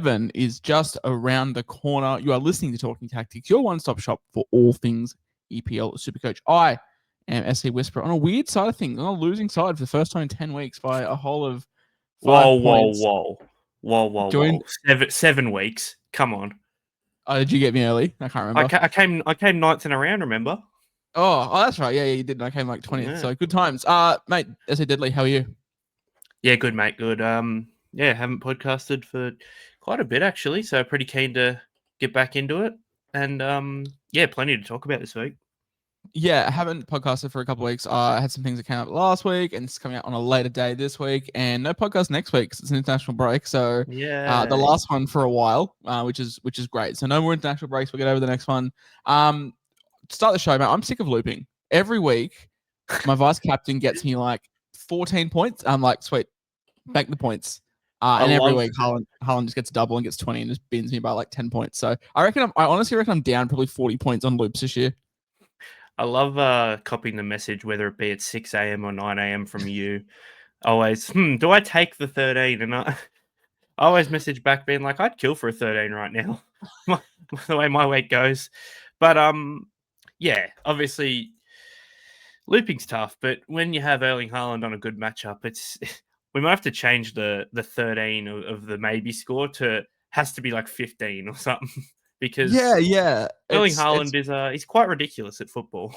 GW11 is just around the corner. You are listening to Talking Tactics, your one-stop shop for all things EPL SuperCoach. I am SC Whisperer on a weird side of things, on a losing side for the first time in 10 weeks by a whole of 5 points. Whoa. 7 weeks. Come on. Oh, did you get me early? I can't remember. I came ninth in a round, remember? Oh, that's right. Yeah, you did. I came like 20th. Yeah. So good times. Mate, SC Deadly, how are you? Yeah, good, mate. Good. Haven't podcasted for quite a bit, actually. So pretty keen to get back into it. And, plenty to talk about this week. Yeah, I haven't podcasted for a couple of weeks. I had some things that came up last week, and it's coming out on a later day this week, and no podcast next week because it's an international break. So the last one for a while, which is great. So no more international breaks. We'll get over the next one. Start the show, mate. I'm sick of looping. Every week, my vice captain gets me like 14 points. I'm like, sweet, bank the points. And every week, Haaland just gets a double and gets 20 and just bins me by like 10 points. So I honestly reckon I'm down probably 40 points on loops this year. I love copying the message, whether it be at 6 a.m. or 9 a.m. from you. Always, do I take the 13? And I always message back being like, I'd kill for a 13 right now, the way my week goes. But, obviously, looping's tough. But when you have Erling Haaland on a good matchup, we might have to change the 13 of the maybe score to has to be like 15 or something. Because Erling Haaland he's quite ridiculous at football.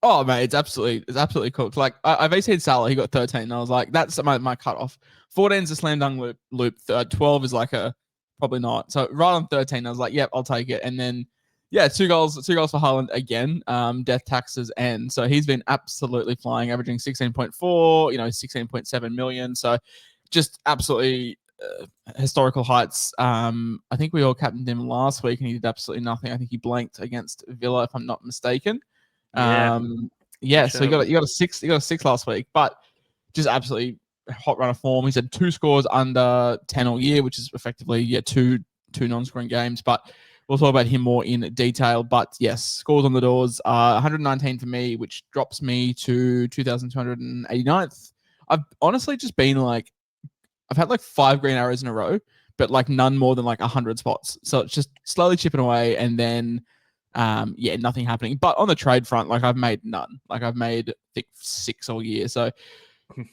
Oh mate, it's absolutely cooked. Like I've VC'd Salah, he got 13, and I was like, that's my cutoff. 14 is a slam dunk loop. 12 is like a probably not. So right on 13, I was like, yep, I'll take it. And then 2 goals for Haaland again. Death taxes end. So he's been absolutely flying, averaging 16.4, 16.7 million. So just absolutely historical heights. I think we all captained him last week and he did absolutely nothing. I think he blanked against Villa, if I'm not mistaken. So you got a 6 last week, but just absolutely hot run of form. He's had 2 scores under 10 all year, which is effectively two non-scoring games, but we'll talk about him more in detail. But yes, scores on the doors, 119 for me, which drops me to 2,289th. I've honestly just been like, I've had like 5 green arrows in a row, but like none more than like 100 spots. So it's just slowly chipping away, and then nothing happening. But on the trade front, like I've made none. Like I've made I think 6 all year. So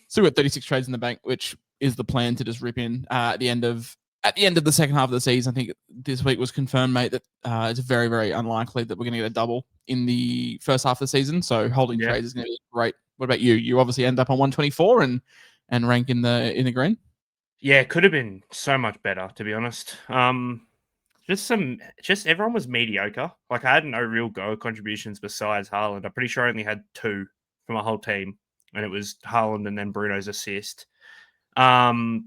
still got 36 trades in the bank, which is the plan to just rip in at the end of the second half of the season. I think this week was confirmed, mate, that it's very, very unlikely that we're going to get a double in the first half of the season. So holding trades is going to be great. What about you? You obviously end up on 124 and rank in the green. Yeah, it could have been so much better, to be honest. Just everyone was mediocre. Like I had no real goal contributions besides Haaland. I'm pretty sure I only had 2 from my whole team, and it was Haaland and then Bruno's assist. But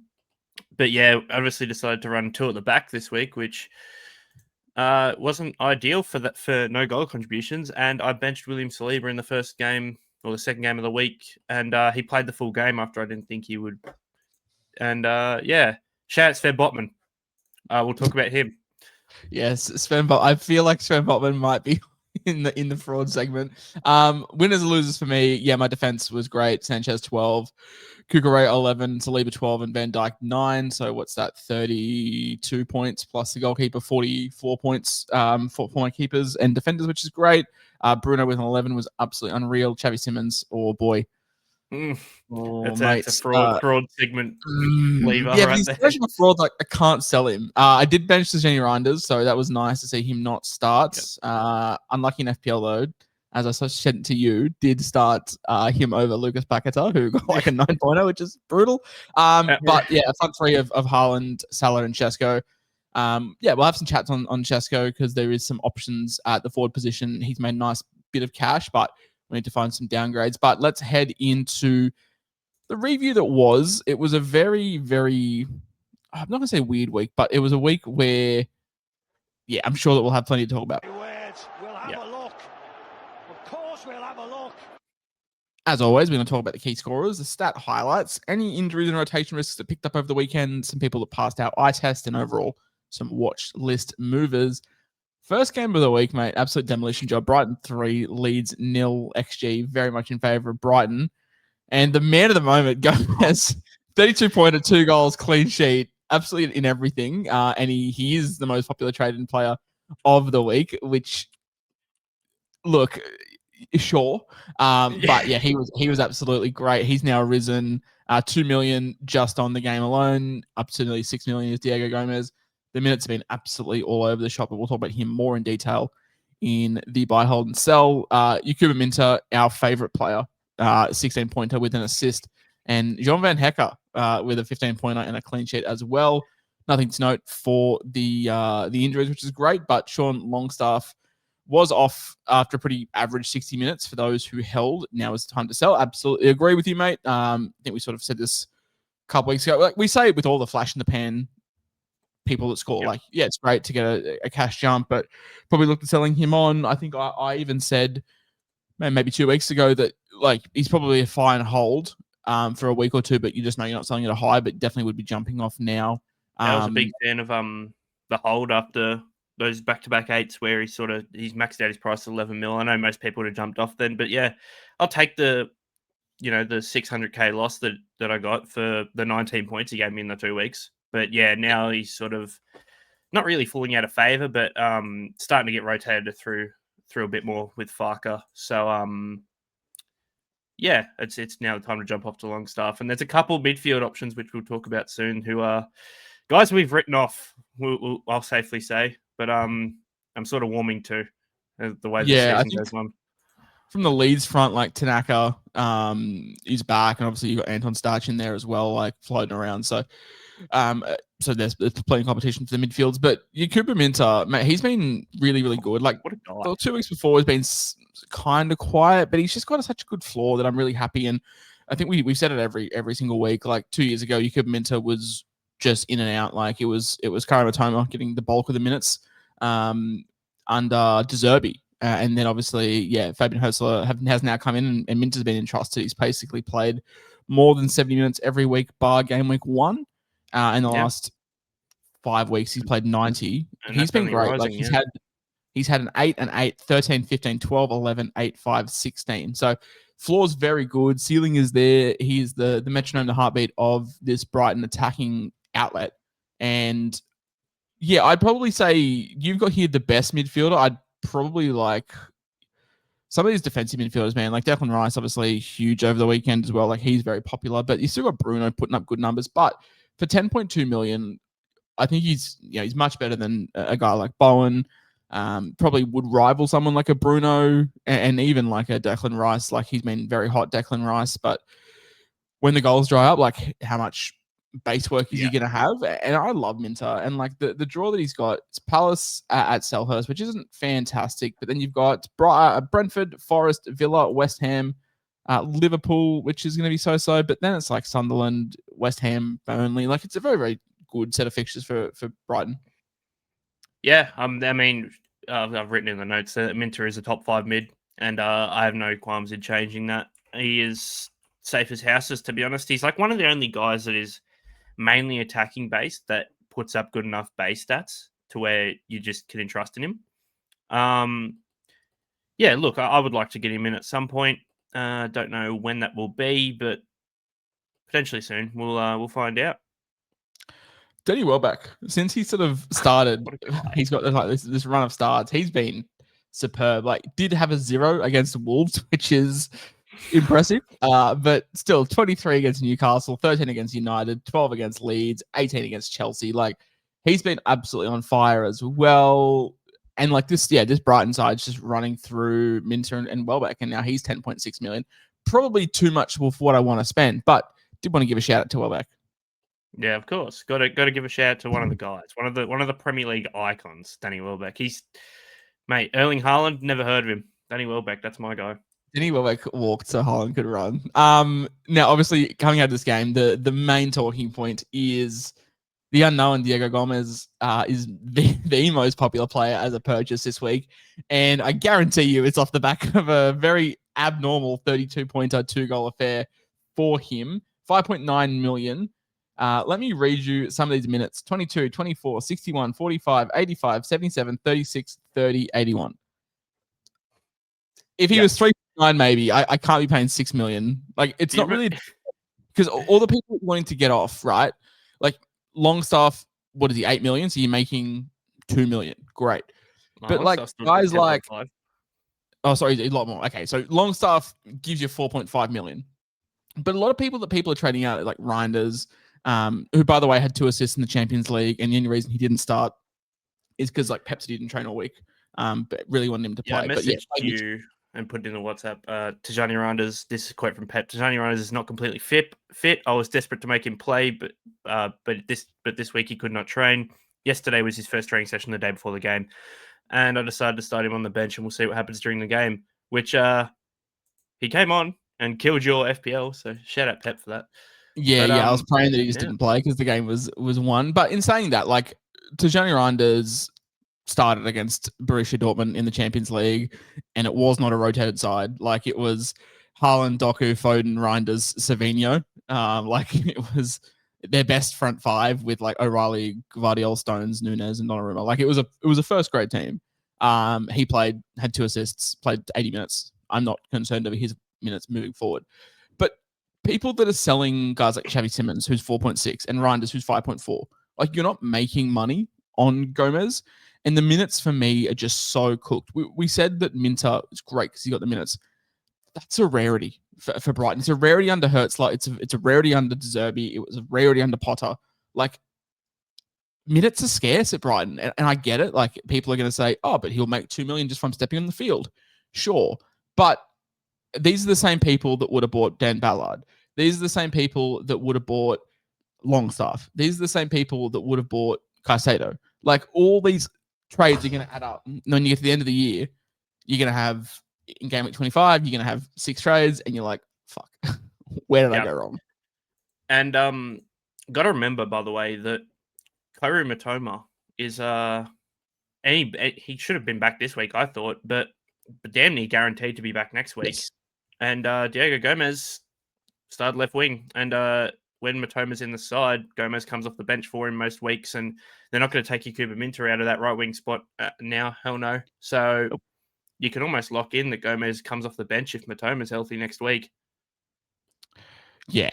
yeah, obviously decided to run 2 at the back this week, which wasn't ideal for no goal contributions. And I benched William Saliba in the first game or the second game of the week, and he played the full game after I didn't think he would. And shout out Sven Botman. We'll talk about him. Yes, Sven. I feel like Sven Botman might be in the fraud segment. Winners and losers for me. Yeah, my defense was great. Sanchez 12, Kukurea 11, Saliba 12, and Van Dijk 9. So what's that? 32 points plus the goalkeeper 44 points for my keepers and defenders, which is great. Bruno with an 11 was absolutely unreal. Xavi Simons, boy. It's a fraud segment lever right there. Especially fraud, like I can't sell him. I did bench the Jenny Reinders, so that was nice to see him not start. Yep. Unlucky in FPL though, as I said to you, did start him over Lucas Paqueta, who got like a 9.0, which is brutal. But yeah, a front 3 of Haaland, Salah, and Chesko. We'll have some chats on Chesko because there is some options at the forward position. He's made a nice bit of cash, but we need to find some downgrades. But let's head into the review that was. It was a very, very, I'm not going to say weird week, but it was a week where, I'm sure that we'll have plenty to talk about. We'll have a look. Of course we'll have a look. As always, we're going to talk about the key scorers, the stat highlights, any injuries and rotation risks that picked up over the weekend, some people that passed our eye test, and overall some watch list movers. First game of the week, mate, absolute demolition job. Brighton 3, Leeds 0 XG, very much in favour of Brighton. And the man of the moment, Gomez, 32 pointer, 2 goals, clean sheet. absolutely in everything. And he is the most popular traded player of the week, which look, sure. But yeah, he was absolutely great. He's now risen 2 million just on the game alone, up to nearly 6 million is Diego Gomez. The minutes have been absolutely all over the shop, but we'll talk about him more in detail in the buy, hold, and sell. Yakuba Minter, our favorite player, 16-pointer with an assist, and John Van Hecker with a 15-pointer and a clean sheet as well. Nothing to note for the injuries, which is great, but Sean Longstaff was off after a pretty average 60 minutes for those who held. Now is the time to sell. Absolutely agree with you, mate. I think we sort of said this a couple weeks ago. Like we say it with all the flash in the pan people that score. Yep. Like, yeah, it's great to get a cash jump, but probably looked at selling him on. I think I even said maybe 2 weeks ago that like he's probably a fine hold for a week or two, but you just know you're not selling at a high, but definitely would be jumping off now. I was a big fan of the hold after those back-to-back eights where he's maxed out his price at 11 mil. I know most people would have jumped off then, but yeah, I'll take the 600k loss that I got for the 19 points he gave me in the 2 weeks. But yeah, now he's sort of not really falling out of favor, but starting to get rotated through a bit more with Farker. So yeah, it's now the time to jump off to Longstaff. And there's a couple midfield options which we'll talk about soon who are guys we've written off, I'll safely say. But I'm sort of warming to the way the season goes on. From the Leeds front, like Tanaka is back, and obviously you've got Anton Starch in there as well, like floating around. So there's plenty of competition for the midfields. But Yakuba Minter, mate, he's been really, really good. Like what a guy. The 2 weeks before has been kind of quiet, but he's just got such a good floor that I'm really happy. And I think we've said it every single week. Like 2 years ago, Yakuba Minter was just in and out. Like it was Karim Atoma getting the bulk of the minutes under De Zerbi. And then obviously, yeah, Fabian Hurstler has now come in and Minter's been entrusted. He's basically played more than 70 minutes every week, bar game week 1. In the last 5 weeks, he's played 90. And he's been great. Rising, like he's had an 8, an 8, 13, 15, 12, 11, 8, 5, 16. So floor's very good. Ceiling is there. He's the metronome, the heartbeat of this Brighton attacking outlet. And yeah, I'd probably say you've got here the best midfielder. I'd probably like some of these defensive midfielders, man, like Declan Rice, obviously huge over the weekend as well. Like he's very popular, but you still got Bruno putting up good numbers. But for 10.2 million, I think he's much better than a guy like Bowen. Probably would rival someone like a Bruno and even like a Declan Rice. Like he's been very hot, Declan Rice. But when the goals dry up, like how much base work is he going to have? And I love Minter. And like the draw that he's got, it's Palace at Selhurst, which isn't fantastic. But then you've got Brentford, Forest, Villa, West Ham, Liverpool, which is going to be so-so. But then it's like Sunderland, West Ham, Burnley. Like it's a very, very good set of fixtures for Brighton. Yeah, I mean, I've written in the notes that Minter is a top 5 mid, and I have no qualms in changing that. He is safe as houses, to be honest. He's like one of the only guys that is mainly attacking based that puts up good enough base stats to where you just can entrust in him. Yeah, look, I would like to get him in at some point. Don't know when that will be, but potentially soon. We'll find out. Danny Welbeck, since he sort of started, he's got like this run of starts. He's been superb. Like, did have a 0 against Wolves, which is impressive. But still, 23 against Newcastle, 13 against United, 12 against Leeds, 18 against Chelsea. Like, he's been absolutely on fire as well. And like this Brighton side's just running through Minter and Welbeck, and now he's 10.6 million. Probably too much for what I want to spend, but did want to give a shout out to Welbeck. Yeah, of course. Got to give a shout out to one of the guys, one of the Premier League icons, Danny Welbeck. Mate, Erling Haaland, never heard of him. Danny Welbeck, that's my guy. Danny Welbeck walked so Haaland could run. Now obviously coming out of this game, the main talking point is the unknown Diego Gomez is the most popular player as a purchase this week, and I guarantee you it's off the back of a very abnormal 32-pointer, 2-goal affair for him. 5.9 million. Let me read you some of these minutes. 22, 24, 61, 45, 85, 77, 36, 30, 81. If he was 3.9, maybe, I can't be paying 6 million. Like, it's not really... Because all the people wanting to get off, right? Like, Longstaff, what is he, 8 million? So you're making 2 million. Great. But like guys like, oh, sorry, a lot more. Okay, so Longstaff gives you 4.5 million. But a lot of people that people are trading out, like Reinders, who by the way had 2 assists in the Champions League, and the only reason he didn't start is because like Pepsi didn't train all week, but really wanted him to play. I messaged you and put it in the WhatsApp. Tijani Randers, this is a quote from Pep. Tijani Randers is not completely fit. I was desperate to make him play, but this week he could not train. Yesterday was his first training session the day before the game, and I decided to start him on the bench, and we'll see what happens during the game. Which he came on and killed your FPL. So shout out Pep for that. Yeah, I was praying that he just didn't play because the game was won. But in saying that, like Tijani Reinders started against Borussia Dortmund in the Champions League, and it was not a rotated side. Like it was Haaland, Doku, Foden, Reinders, Savinho. Like it was their best front 5 with like O'Reilly, Gvardiol, Stones, Nunes, and Donnarumma. Like it was a first grade team. He had 2 assists, played 80 minutes. I'm not concerned over his minutes moving forward. But people that are selling guys like Xavi Simons, who's 4.6, and Reinders, who's 5.4, like you're not making money on Gomez. And the minutes for me are just so cooked. We said that Minter is great because he got the minutes. That's a rarity for Brighton. It's a rarity under Hertzler. It's a rarity under De Zerbi. It was a rarity under Potter. Like, minutes are scarce at Brighton. And I get it. Like, people are going to say, oh, but he'll make 2 million just from stepping on the field. Sure. But these are the same people that would have bought Dan Ballard. These are the same people that would have bought Longstaff. These are the same people that would have bought Caicedo. Like, all these trades are going to add up. And when you get to the end of the year, you're going to have, in game week 25, you're going to have 6 trades, and you're like, fuck, where did I go wrong? And got to remember, by the way, that Kaoru Mitoma is he should have been back this week, I thought, but damn near guaranteed to be back next week. Yes. And Diego Gomez started left wing, and when Mitoma's in the side, Gomez comes off the bench for him most weeks, and they're not going to take Yakuba Minter out of that right wing spot now. Hell no. So you can almost lock in that Gomez comes off the bench if Mitoma's healthy next week. Yeah.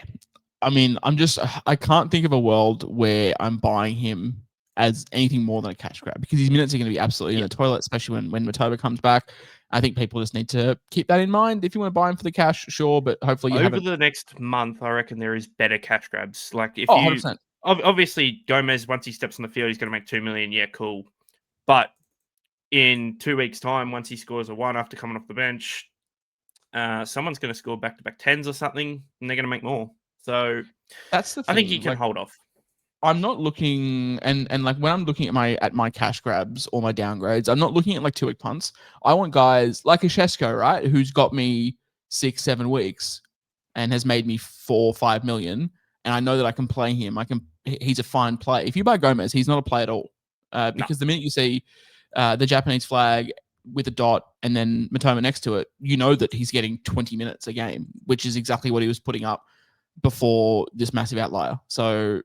I mean, I can't think of a world where I'm buying him as anything more than a cash grab, because his minutes are going to be absolutely in the toilet, especially when Mitoma comes back. I think people just need to keep that in mind. If you want to buy him for the cash, sure, but hopefully over the next month, I reckon there is better cash grabs. Like if you 100%. Obviously Gomez, once he steps on the field, he's going to make 2 million. Yeah, cool. But in 2 weeks' time, once he scores a 1 after coming off the bench, someone's going to score back-to-back 10s or something, and they're going to make more. So that's the thing. I think he can hold off. I'm not looking, and like when I'm looking at my cash grabs or my downgrades, I'm not looking at like 2-week punts. I want guys like a Shesko, right, who's got me 6-7 weeks and has made me 4-5 million, and I know that I can play him. He's a fine play. If you buy Gomez, he's not a play at all, because the minute you see the Japanese flag with a dot and then Mitoma next to it, you know that he's getting 20 minutes a game, which is exactly what he was putting up before this massive outlier. So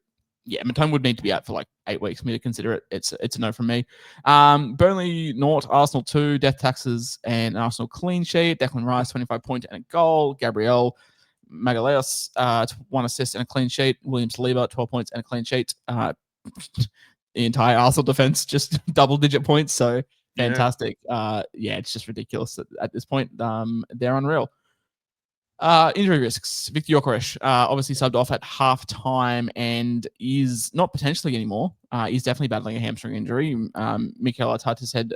yeah, Mitoma would need to be out for like 8 weeks for me to consider it. It's a no from me. Burnley 0, Arsenal 2, death taxes and Arsenal clean sheet. Declan Rice 25 points and a goal. Gabriel Magalhaes 1 assist and a clean sheet. William Saliba 12 points and a clean sheet. The entire Arsenal defense just double-digit points. So fantastic. Yeah, it's just ridiculous at this point. They're unreal. Injury risks. Victor Gyökeres obviously subbed off at halftime and is not potentially anymore. He's definitely battling a hamstring injury. Mikel Arteta said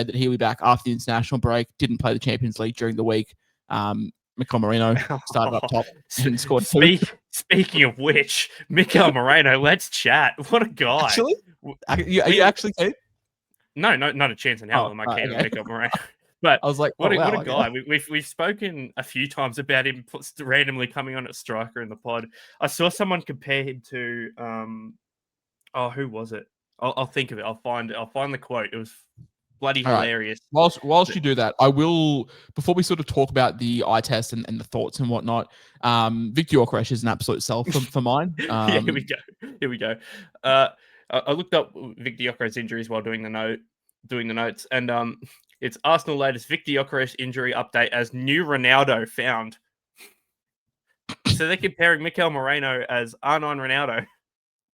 that he'll be back after the international break. Didn't play the Champions League during the week. Mikel Moreno started up top and scored 2. Speaking of which, Mikel Moreno, let's chat. What a guy! Actually, are you actually keen? No, not a chance in hell am I keen on Mikel Moreno. But I was like, what a guy. We've spoken a few times about him randomly coming on at striker in the pod. I saw someone compare him to who was it? I'll think of it. I'll find the quote. It was bloody hilarious. Right. Whilst you do that, I will, before we sort of talk about the eye test and the thoughts and whatnot, Victor Gyökeres is an absolute sell for mine. Yeah, here we go. I looked up Victor Gyökeres injuries while doing the notes, and it's Arsenal latest Victor Gyökeres injury update as new Ronaldo found. So they're comparing Mikel Moreno as R9 Ronaldo.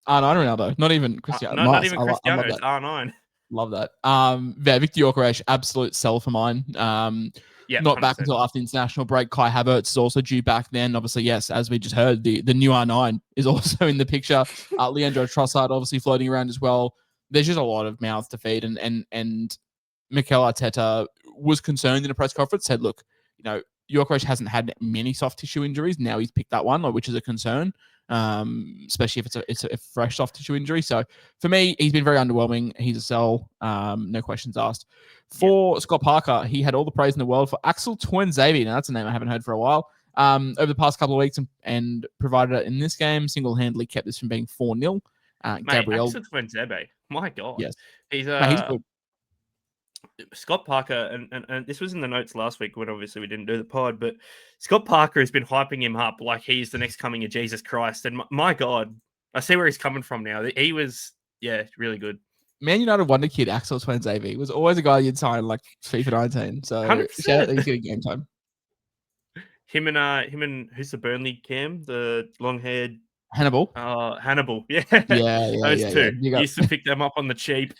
R9 Ronaldo, not even Cristiano. Not Nice. even I Cristiano. love It's that. R9. Love that. Yeah, Victor Gyökeres, absolute sell for mine. Yeah, Not back 100%. until after the international break. Kai Havertz is also due back then. Obviously, yes, as we just heard, the new R9 is also in the picture. Leandro Trossard obviously floating around as well. There's just a lot of mouths to feed, and Mikel Arteta was concerned in a press conference, said, look, Gyökeres hasn't had many soft tissue injuries. Now he's picked that one, which is a concern, especially if it's a fresh soft tissue injury. So for me, he's been very underwhelming. He's a sell, no questions asked. For Scott Parker, he had all the praise in the world for Axel Tuanzebe. Now that's a name I haven't heard for a while. Over the past couple of weeks and provided it in this game, single-handedly kept this from being 4-0. Gabriel. Axel Tuanzebe. My God. Yes. He's good. Scott Parker, and this was in the notes last week when obviously we didn't do the pod, but Scott Parker has been hyping him up like he's the next coming of Jesus Christ. And my God, I see where he's coming from now. He was, really good. Man United wonder kid Axel Tuanzebe was always a guy you'd sign like FIFA 19. So 100%. shout out that he's getting game time. Him and who's the Burnley Cam, the long-haired Hannibal. Hannibal. Yeah. Yeah. Those two. Yeah. Used to pick them up on the cheap.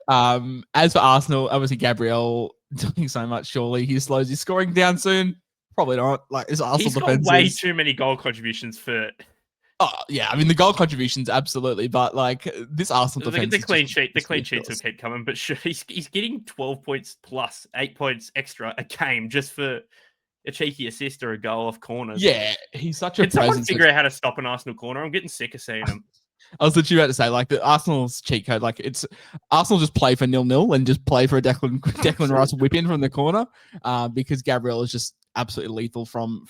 As for Arsenal, obviously Gabriel doing so much. Surely he slows his scoring down soon. Probably not. Like his Arsenal defense. He's got way too many goal contributions for. Oh yeah, I mean the goal contributions absolutely, but like this Arsenal defense. The clean sheets will keep coming, but sure, he's getting 12 points plus 8 points extra a game just for a cheeky assist or a goal off corners. Yeah, he's such a Can someone presence. figure out how to stop an Arsenal corner? I'm getting sick of seeing him. I was literally about to say, like, the Arsenal's cheat code, like, it's Arsenal just play for 0-0 and just play for a Declan Rice whip in from the corner, because Gabriel is just absolutely lethal from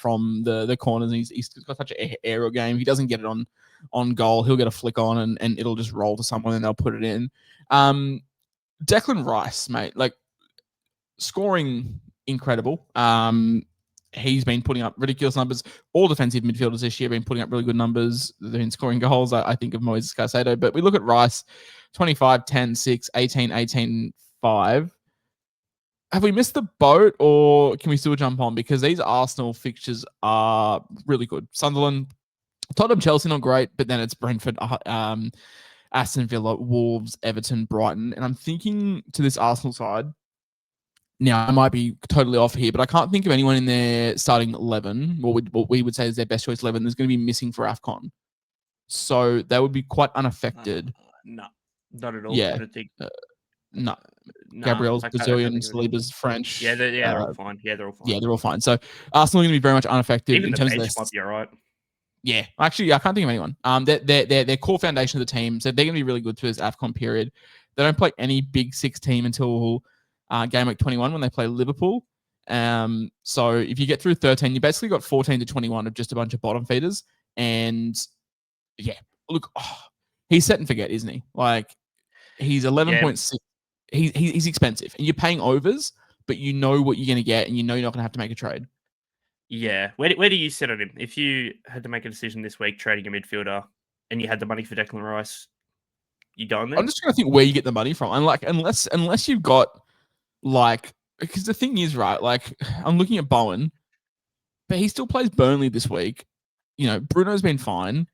the corners. And he's got such an aerial game. He doesn't get it on goal. He'll get a flick on and it'll just roll to someone and they'll put it in. Declan Rice, mate, like, scoring incredible. He's been putting up ridiculous numbers. All defensive midfielders this year have been putting up really good numbers. They've been scoring goals. I think of Moises Caicedo. But we look at Rice, 25, 10, 6, 18, 18, 5. Have we missed the boat or can we still jump on? Because these Arsenal fixtures are really good. Sunderland, Tottenham, Chelsea, not great. But then it's Brentford, Aston Villa, Wolves, Everton, Brighton. And I'm thinking to this Arsenal side, now, I might be totally off here, but I can't think of anyone in their starting 11, what we would say is their best choice 11, that's going to be missing for AFCON. So they would be quite unaffected. No, not at all. Yeah. I don't think. No. Gabriel's Brazilian, Saliba's French. Yeah, they're all fine. Yeah, they're all fine. Yeah, they're all fine. So Arsenal are going to be very much unaffected. Even in the terms bench of their... might be all right. Yeah, actually, I can't think of anyone. Their core foundation of the team, so they're going to be really good through this AFCON period. They don't play any Big Six team until... game week 21 when they play Liverpool. So if you get through 13, you basically got 14 to 21 of just a bunch of bottom feeders. And yeah, look, he's set and forget, isn't he? Like he's 11.6. He's expensive and you're paying overs, but you know what you're going to get and you know you're not going to have to make a trade. Yeah. Where do you sit on him? If you had to make a decision this week trading a midfielder and you had the money for Declan Rice, you going there? I'm just trying to think where you get the money from. And like, unless you've got like, because the thing is, right, like I'm looking at Bowen, but he still plays Burnley this week. You know, Bruno's been fine.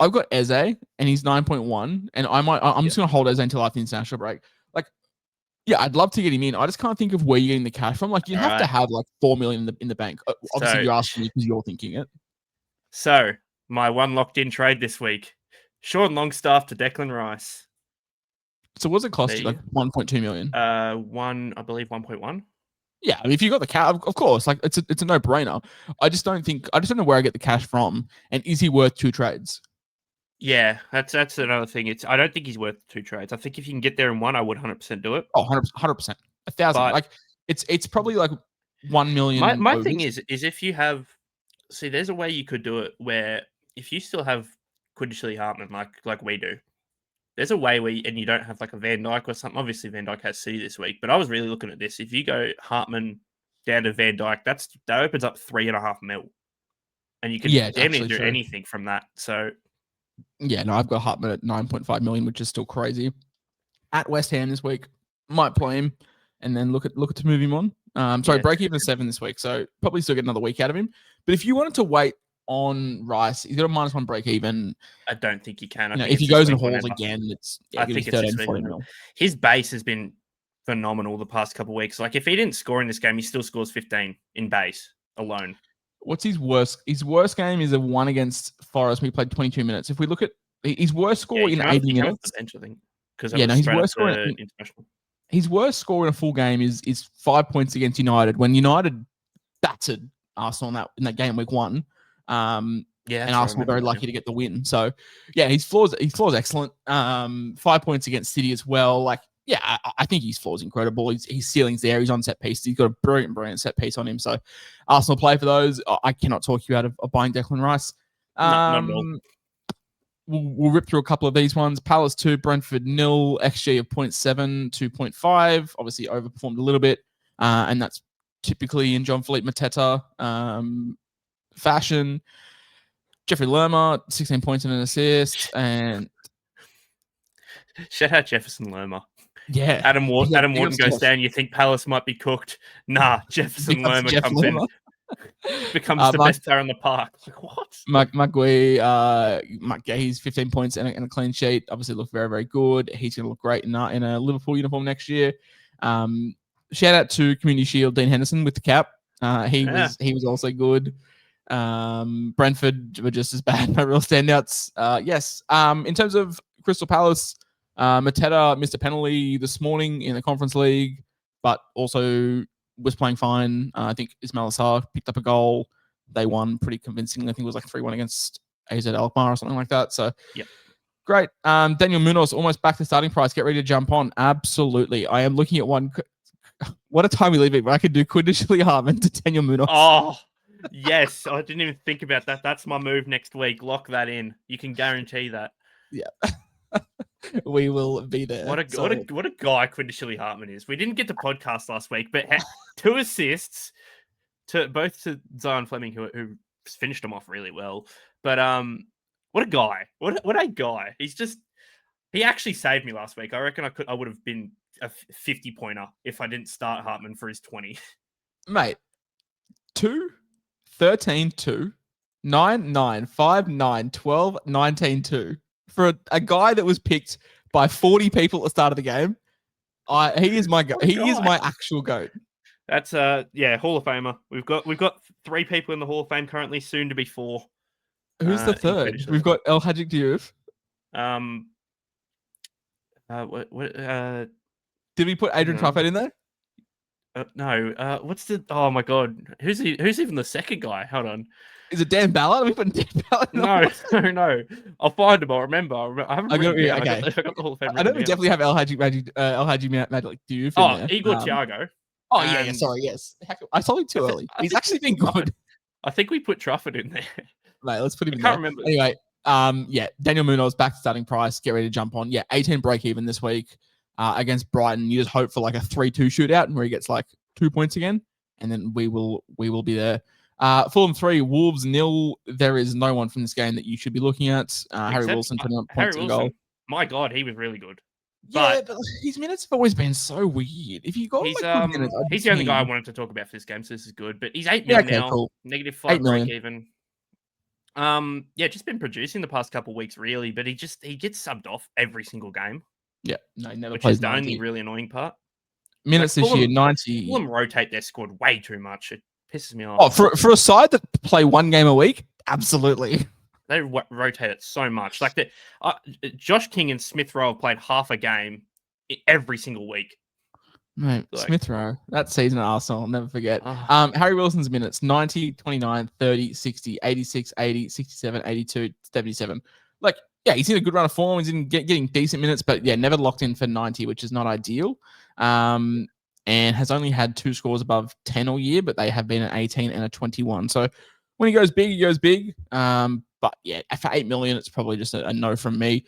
I've got Eze and he's 9.1 and I'm just going to hold Eze until after the international break. Like, yeah, I'd love to get him in. I just can't think of where you're getting the cash from. Like you have to have like 4 million in the bank. Obviously you're asking me because you're thinking it. So my one locked in trade this week, Sean Longstaff to Declan Rice. So what's it cost you? Like 1.2 million? I believe 1.1. Yeah, I mean, if you got the cash, of course, like it's a no-brainer. I just don't know where I get the cash from, and is he worth 2 trades? Yeah, that's another thing. I don't think he's worth 2 trades. I think if you can get there in one, I would 100% do it. Oh, 100%, 1,000. Like it's probably like 1 million. My thing is if you have, there's a way you could do it where if you still have Quinton Hartman like we do. There's a way where you don't have like a Van Dijk or something. Obviously, Van Dijk has City this week, but I was really looking at this. If you go Hartman down to Van Dijk, that opens up 3.5 mil, and you can damn near do anything from that. So, yeah, no, I've got Hartman at 9.5 million, which is still crazy. At West Ham this week, might play him, and then look to move him on. Break even at 7 this week, so probably still get another week out of him. But if you wanted to wait on Rice. He's got a -1 break even. I don't think he can. I think if he it's goes this and week hauls whenever. again, it's I going to think be it's 13, this week 40 whenever. mil. His base has been phenomenal the past couple of weeks. Like if he didn't score in this game, he still scores 15 in base alone. What's his worst? His worst game is a 1 against Forest. We played 22 minutes. If we look at his worst score in 80 He came off minutes, the bench, I think, because that was his straight worst score after international. his worst score in a full game is 5 points against United when United battered Arsenal in that game week 1. And Arsenal were very lucky to get the win. So his floor's excellent. 5 points against City as well. Like, I think his floor's incredible. His ceiling's there. He's on set pieces. He's got a brilliant set piece on him. So Arsenal play for those. I cannot talk you out of buying Declan Rice. Not at all. We'll rip through a couple of these ones. Palace 2, Brentford 0, XG of 0.7 to 0.5. Obviously overperformed a little bit. And that's typically in John Philippe Mateta fashion. Jeffrey Lerma, 16 points and an assist. And shout out Jefferson Lerma. Yeah. Adam Wharton goes down. You think Palace might be cooked? Nah, Jefferson Lerma comes in. Becomes the best player on the park. Like, what? Mark Gay's 15 points and a clean sheet. Obviously looked very, very good. He's going to look great in a Liverpool uniform next year. Shout out to Community Shield Dean Henderson with the cap. He was also good. Brentford were just as bad. No real standouts. Yes. In terms of Crystal Palace, Mateta missed a penalty this morning in the Conference League, but also was playing fine. I think Ismail Assar picked up a goal. They won pretty convincingly. I think it was like 3-1 against AZ Alkmaar or something like that. So, great. Daniel Munoz almost back to starting price. Get ready to jump on. Absolutely. I am looking at one. What a time we leave it. I could do Quindish Hartman to Daniel Munoz. Oh, yes. I didn't even think about that. That's my move next week. Lock that in. You can guarantee that. Yeah. We will be there. What a guy Quindish Hartman is. We didn't get to podcast last week, but 2 assists to Zion Fleming, who finished him off really well. But what a guy! What a guy! He actually saved me last week. I reckon I would have been a 50-pointer if I didn't start Hartman for his 20. Mate, 2, 13, 2, 9, 9, 5, 9, 12, 19, 2. For a guy that was picked by 40 people at the start of the game, he is my he is my actual GOAT. That's Hall of Famer. We've got 3 people in the Hall of Fame currently, soon to be 4. Who's the third? We've got El Hadji Diouf. Did we put Adrian Truffett in there? No. What's the? Oh my God. Who's even the second guy? Hold on. Is it Dan Ballard? Are we putting Dan Ballard? No. I'll find him. I'll remember. I haven't. I got the Hall of Fame. I know we definitely have El Hadji Magic Diouf in there. Igor Thiago. Oh yeah. Sorry. Yes. I told you too early. He's actually been good. I think we put Truffett in there. Mate, let's put him in there. I can't remember. Anyway, Daniel Munoz back to starting price. Get ready to jump on. 18 break even this week against Brighton. You just hope for like a 3-2 shootout where he gets like 2 points again, and then we will be there. Fulham 3, Wolves 0. There is no one from this game that you should be looking at. Harry Wilson putting up points in goal. My God, he was really good. But his minutes have always been so weird. If you got he's good minutes, he's the only guy I wanted to talk about for this game, so this is good. But he's 8 million now, cool. -5 break even. Just been producing the past couple of weeks really, but he gets subbed off every single game. Yeah, no, he never which plays is the only really annoying part. Minutes this year, 90. Fulham rotate their squad way too much. It pisses me off. Oh, for a side that play one game a week, absolutely. They rotate it so much. Like Josh King and Smith Rowe have played half a game every single week. Mate, Smith Rowe, that season at Arsenal, I'll never forget. Harry Wilson's minutes, 90, 29, 30, 60, 86, 80, 67, 82, 77. Like, yeah, he's in a good run of form. He's in getting decent minutes, but never locked in for 90, which is not ideal. And has only had 2 scores above 10 all year, but they have been an 18 and a 21. So when he goes big, he goes big. But for 8 million, it's probably just a no from me.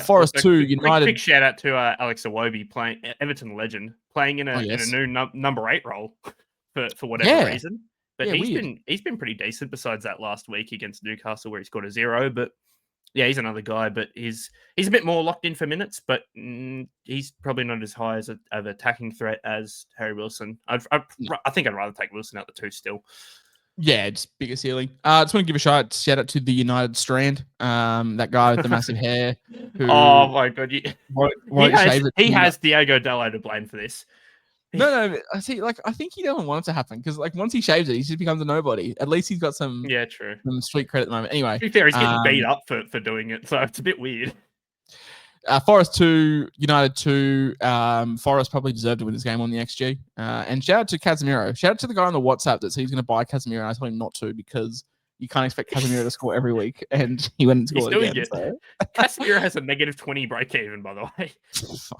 Forest 2, United. Big shout out to Alex Iwobi, playing Everton legend, playing in a new number 8 role for whatever reason. But he's been pretty decent besides that last week against Newcastle where he scored a 0. But he's another guy, but he's a bit more locked in for minutes, but he's probably not as high as of attacking threat as Harry Wilson. I think I'd rather take Wilson out the 2 still. Yeah, just bigger ceiling. I just want to give a shout out to the United Strand. That guy with the massive hair Oh who my god, won't shave it. he has Diego Dallo to blame for this. No, I see. Like, I think he doesn't want it to happen because, like, once he shaves it, he just becomes a nobody. At least he's got some True. street credit at the moment. Anyway, To be fair, he's getting beat up for doing it, so it's a bit weird. Forest 2, United 2. Forest probably deserved to win this game on the XG. And shout out to Casemiro. Shout out to the guy on the WhatsApp that said he's going to buy Casemiro. And I told him not to because you can't expect Casemiro to score every week. And he went and scored again. So. Casemiro has a negative 20 break even, by the way. He's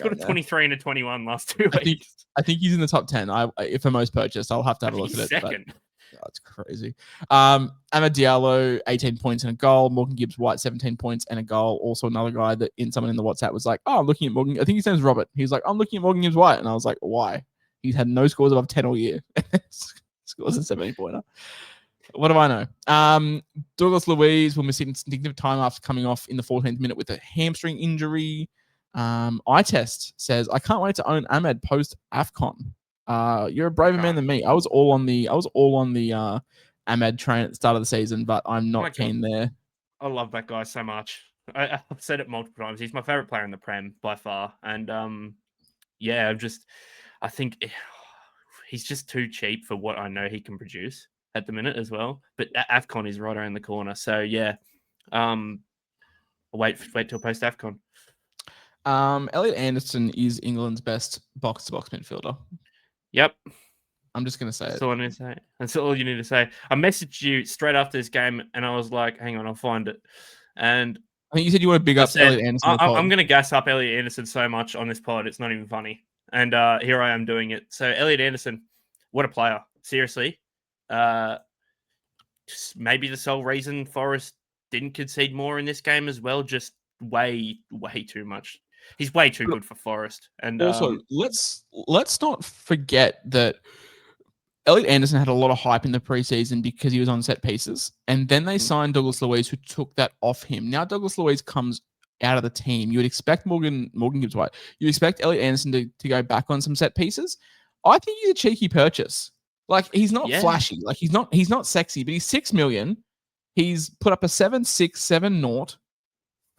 got a 23 and a 21 last 2 weeks. I think he's in the top 10. If for most purchased, I'll have to have a look at it. Second. That's crazy. Amad Diallo, 18 points and a goal. Morgan Gibbs-White, 17 points and a goal. Also another guy that someone in the WhatsApp was like, oh, I'm looking at Morgan. I think his name's Robert. He's like, I'm looking at Morgan Gibbs-White. And I was like, why? He's had no scores above 10 all year. Scores a 17-pointer. What do I know? Douglas Luiz will miss instinctive time after coming off in the 14th minute with a hamstring injury. Eye test says, I can't wait to own Ahmed post AFCON. You're a braver man than me. I was all on the Ahmed train at the start of the season, but I'm not keen there. I love that guy so much. I've said it multiple times. He's my favorite player in the Prem by far. And I think he's just too cheap for what I know he can produce at the minute as well. But AFCON is right around the corner. So yeah. Wait till post AFCON. Elliot Anderson is England's best box-to-box midfielder. Yep. I'm just going to say That's all I need to say. That's all you need to say. I messaged you straight after this game, and I was like, hang on, I'll find it. And I think you said you want to big up Elliot Anderson. I'm going to gas up Elliot Anderson so much on this pod, it's not even funny. And here I am doing it. So Elliot Anderson, what a player. Seriously. Maybe the sole reason Forest didn't concede more in this game as well, just way too much. He's way too good for Forest. And also, let's not forget that Elliot Anderson had a lot of hype in the preseason because he was on set pieces, and then they signed Douglas Luiz, who took that off him. Now Douglas Luiz comes out of the team. You would expect Morgan Gibbs-White. You expect Elliot Anderson to go back on some set pieces. I think he's a cheeky purchase. Like, he's not flashy. Like, he's not sexy, but he's 6 million. He's put up a 7.670.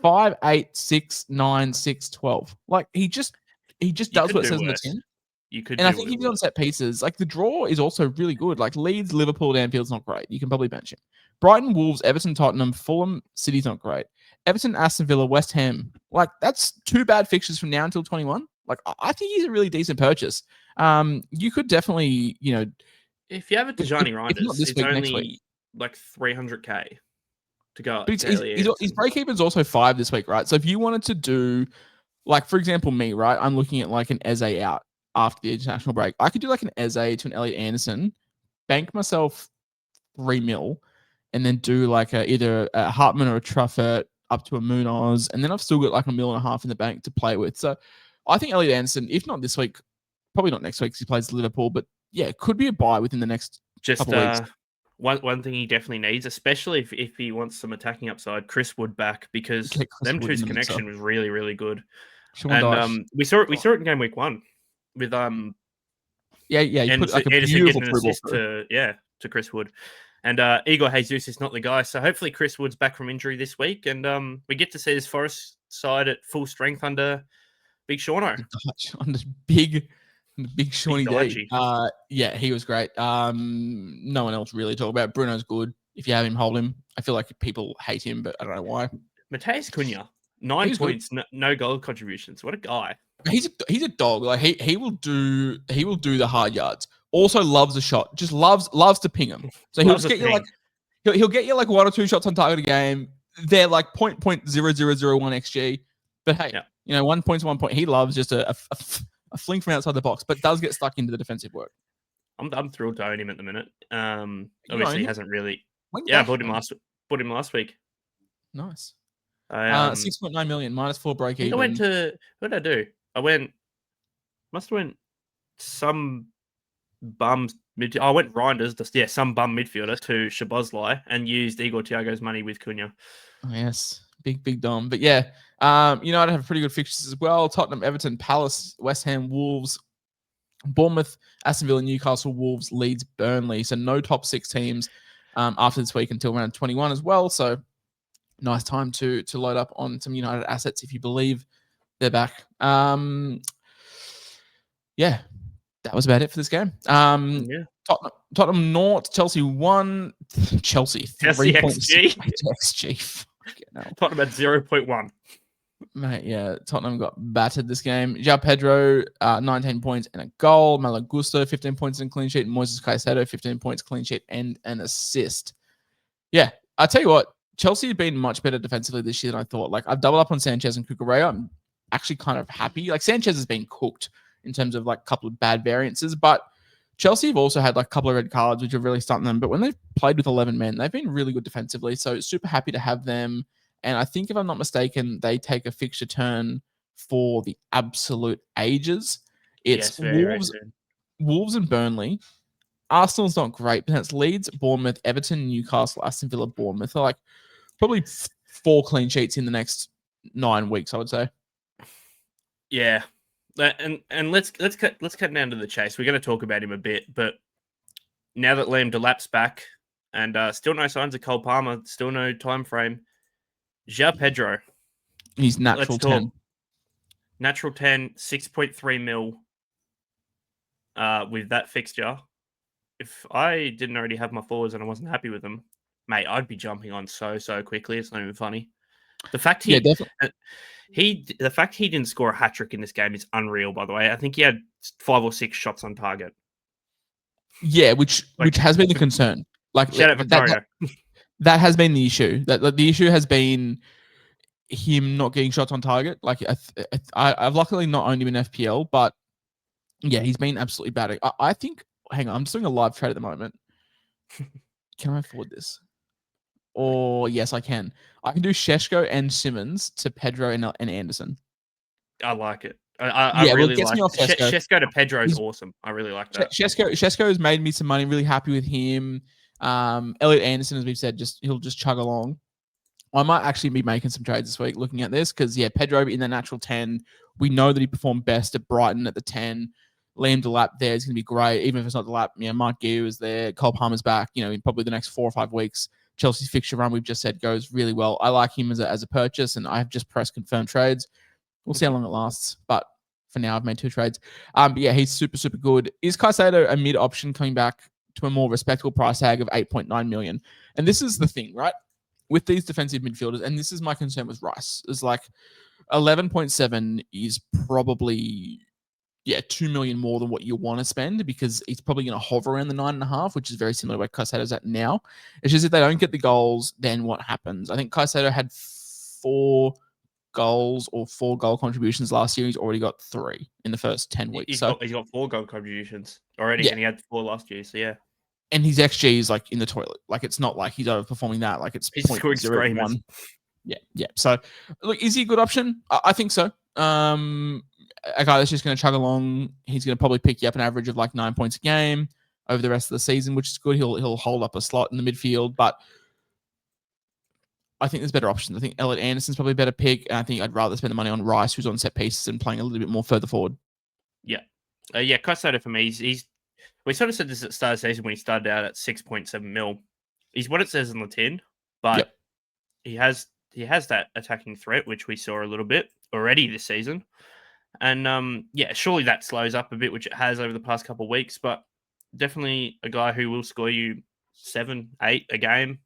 5, 8, 6, 9, 6, 12. Like, he just does what it says in the tin. And I think if he's on set pieces, like, the draw is also really good. Like, Leeds, Liverpool, Anfield's not great. You can probably bench him. Brighton, Wolves, Everton, Tottenham, Fulham, City's not great. Everton, Aston Villa, West Ham. Like, that's 2 bad fixtures from now until 21. Like, I think he's a really decent purchase. You could definitely, if you have a Tijani Reinders, it's only like 300k. To go, but his break even is also 5 this week, right? So if you wanted to do, like, for example, me, right? I'm looking at like an Eze out after the international break. I could do like an Eze to an Elliot Anderson, bank myself 3 mil, and then do like either a Hartman or a Truffert up to a Munoz, and then I've still got like $1.5 million in the bank to play with. So I think Elliot Anderson, if not this week, probably not next week because he plays Liverpool, but yeah, could be a buy within the next couple weeks. One thing he definitely needs, especially if he wants some attacking upside, Chris Wood back, because them two's connection was really, really good. And we saw it in game week 1 with you put like a Anderson beautiful getting an assist to Chris Wood. And Igor Jesus is not the guy. So hopefully Chris Wood's back from injury this week, and we get to see this Forest side at full strength under Big Shauno. Under Big Shawnee D. Yeah, he was great. No one else really talk about. Bruno's good. If you have him, hold him. I feel like people hate him, but I don't know why. Mateus Cunha, 9 points, no goal contributions. What a guy. He's a dog. Like he will do the hard yards. Also loves a shot. Just loves to ping him. So he'll get you like he'll get you like 1 or 2 shots on target a game. They're like 0.0001 XG. But hey, 1 point to 1 point. He loves just a fling from outside the box, but does get stuck into the defensive work. I'm thrilled to own him at the minute. Obviously, he hasn't really. I bought him last week. Nice. 6.9 million -4 break even. What did I do? Must have went some bums. I went Reinders, some bum midfielder to Shabazlai and used Igor Thiago's money with Cunha. Oh, yes. Big Dom. But yeah, United have pretty good fixtures as well. Tottenham, Everton, Palace, West Ham, Wolves. Bournemouth, Aston Villa, Newcastle, Wolves, Leeds, Burnley. So no top 6 teams after this week until round 21 as well. So nice time to load up on some United assets if you believe they're back. Yeah, that was about it for this game. Tottenham 0, Chelsea 1, Chelsea 3.6 XG. Tottenham at 0.1. Mate, yeah, Tottenham got battered this game. João Pedro, 19 points and a goal. Malo Gusto, 15 points and clean sheet. Moises Caicedo, 15 points, clean sheet, and an assist. Yeah, I tell you what, Chelsea have been much better defensively this year than I thought. Like, I've doubled up on Sanchez and Cucurella. I'm actually kind of happy. Like, Sanchez has been cooked in terms of like a couple of bad variances, but Chelsea have also had like a couple of red cards, which have really stunted them. But when they've played with 11 men, they've been really good defensively. So super happy to have them. And I think if I'm not mistaken, they take a fixture turn for the absolute ages. It's Wolves and Burnley. Arsenal's not great, but it's Leeds, Bournemouth, Everton, Newcastle, Aston Villa, Bournemouth. So like probably 4 clean sheets in the next 9 weeks, I would say. Yeah. And let's cut down to the chase. We're going to talk about him a bit, but now that Liam Delap's back and still no signs of Cole Palmer, still no time frame. João Pedro. He's natural 10. Natural 10, 6.3 mil with that fixture. If I didn't already have my forwards and I wasn't happy with them, mate, I'd be jumping on so quickly. It's not even funny. The fact he didn't score a hat trick in this game is unreal, by the way. I think he had 5 or 6 shots on target. Yeah, which has been the concern. Like, shout out Victoria. That has been the issue. That the issue has been him not getting shots on target. Like, I've luckily not owned him in FPL, but yeah, he's been absolutely bad. I think. Hang on, I'm just doing a live trade at the moment. Can I afford this? Or yes, I can. I can do Šeško and Simmons to Pedro and Anderson. I like it. I really like it. Šeško to Pedro is awesome. I really like that. Šeško has made me some money. Really happy with him. Elliot Anderson, as we've said, he'll just chug along. I might actually be making some trades this week looking at this because, yeah, Pedro in the natural 10. We know that he performed best at Brighton at the 10. Liam Delap there is going to be great. Even if it's not Delap, Mark Guiu is there. Cole Palmer's back, in probably the next 4 or 5 weeks. Chelsea's fixture run, we've just said, goes really well. I like him as a purchase, and I've just pressed confirm trades. We'll see how long it lasts, but for now, I've made 2 trades. But yeah, he's super, super good. Is Caicedo a mid option coming back to a more respectable price tag of 8.9 million? And this is the thing, right? With these defensive midfielders, and this is my concern with Rice, is like 11.7 is probably 2 million more than what you want to spend because he's probably going to hover around the 9.5, which is very similar to where Caicedo's at now. It's just if they don't get the goals, then what happens? I think Caicedo had 4 goals or 4 goal contributions last year. He's already got 3 in the first 10 weeks. He's got 4 goal contributions already, and he had 4 last year. So yeah. And his XG is like in the toilet. Like it's not like he's overperforming that. Like it's 0.01. Yeah. So look, is he a good option? I think so. A guy that's just going to chug along. He's going to probably pick you up an average of like 9 points a game over the rest of the season, which is good. He'll hold up a slot in the midfield, but I think there's better options. I think Elliot Anderson's probably a better pick, and I think I'd rather spend the money on Rice, who's on set pieces and playing a little bit more further forward. Yeah. Caicedo for me, we sort of said this at the start of the season when he started out at 6.7 mil. He's what it says on the tin, but he has that attacking threat, which we saw a little bit already this season. And surely that slows up a bit, which it has over the past couple of weeks, but definitely a guy who will score you 7, 8 a game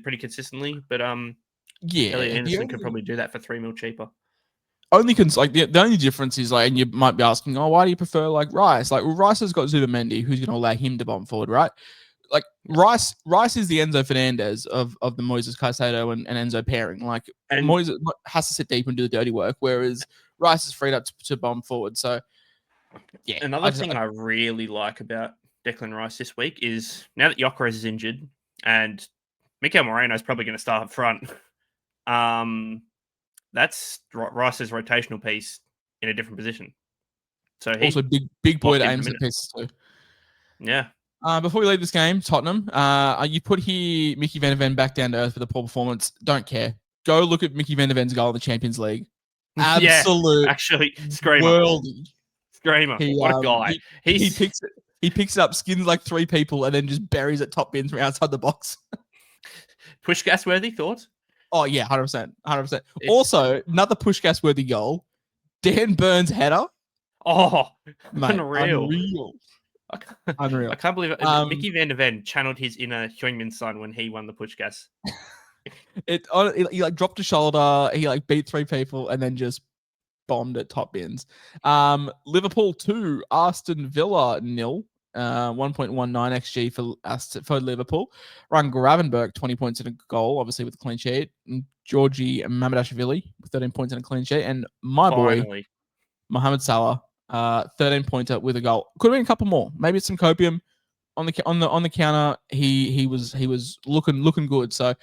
pretty consistently. But Elliot Anderson could probably do that for 3 mil cheaper. Only the only difference is and you might be asking, why do you prefer like Rice? Like, well, Rice has got Zubimendi, who's going to allow him to bomb forward, right? Like Rice is the Enzo Fernandez of the Moises Caicedo and Enzo pairing. Like, and Moises has to sit deep and do the dirty work, whereas Rice is freed up to bomb forward. So, yeah. Another thing I really like about Declan Rice this week is now that Gyökeres is injured and Mikel Moreno is probably going to start up front. That's Rice's rotational piece in a different position. So he also big boy to aim set pieces too. Yeah. Before we leave this game, Tottenham, you put here Mickey Van de Ven back down to earth with a poor performance. Don't care. Go look at Mickey Van de Ven's goal in the Champions League. Absolute actually, screamer. Worldy. Screamer. He, What a guy. he picks it. He picks it up, skins like 3 people, and then just buries it top bins from outside the box. Push gas worthy thoughts? Oh yeah, 100%, 100%. Also, another push gas worthy goal. Dan Burns header. Oh, Mate, unreal. Unreal. I can't believe it. Mickey Van der Ven channeled his inner Heung-min Son when he won the push gas. He like dropped a shoulder. He like beat 3 people and then just bombed at top bins. Liverpool 2, Aston Villa 0. 1.19 XG for Liverpool. Ryan Gravenberch, 20 points in a goal, obviously with a clean sheet. And Georgie Mamadashvili, 13 points in a clean sheet. And my boy, Mohamed Salah, 13 pointer with a goal. Could have been a couple more. Maybe it's some copium on the counter. He was looking good. So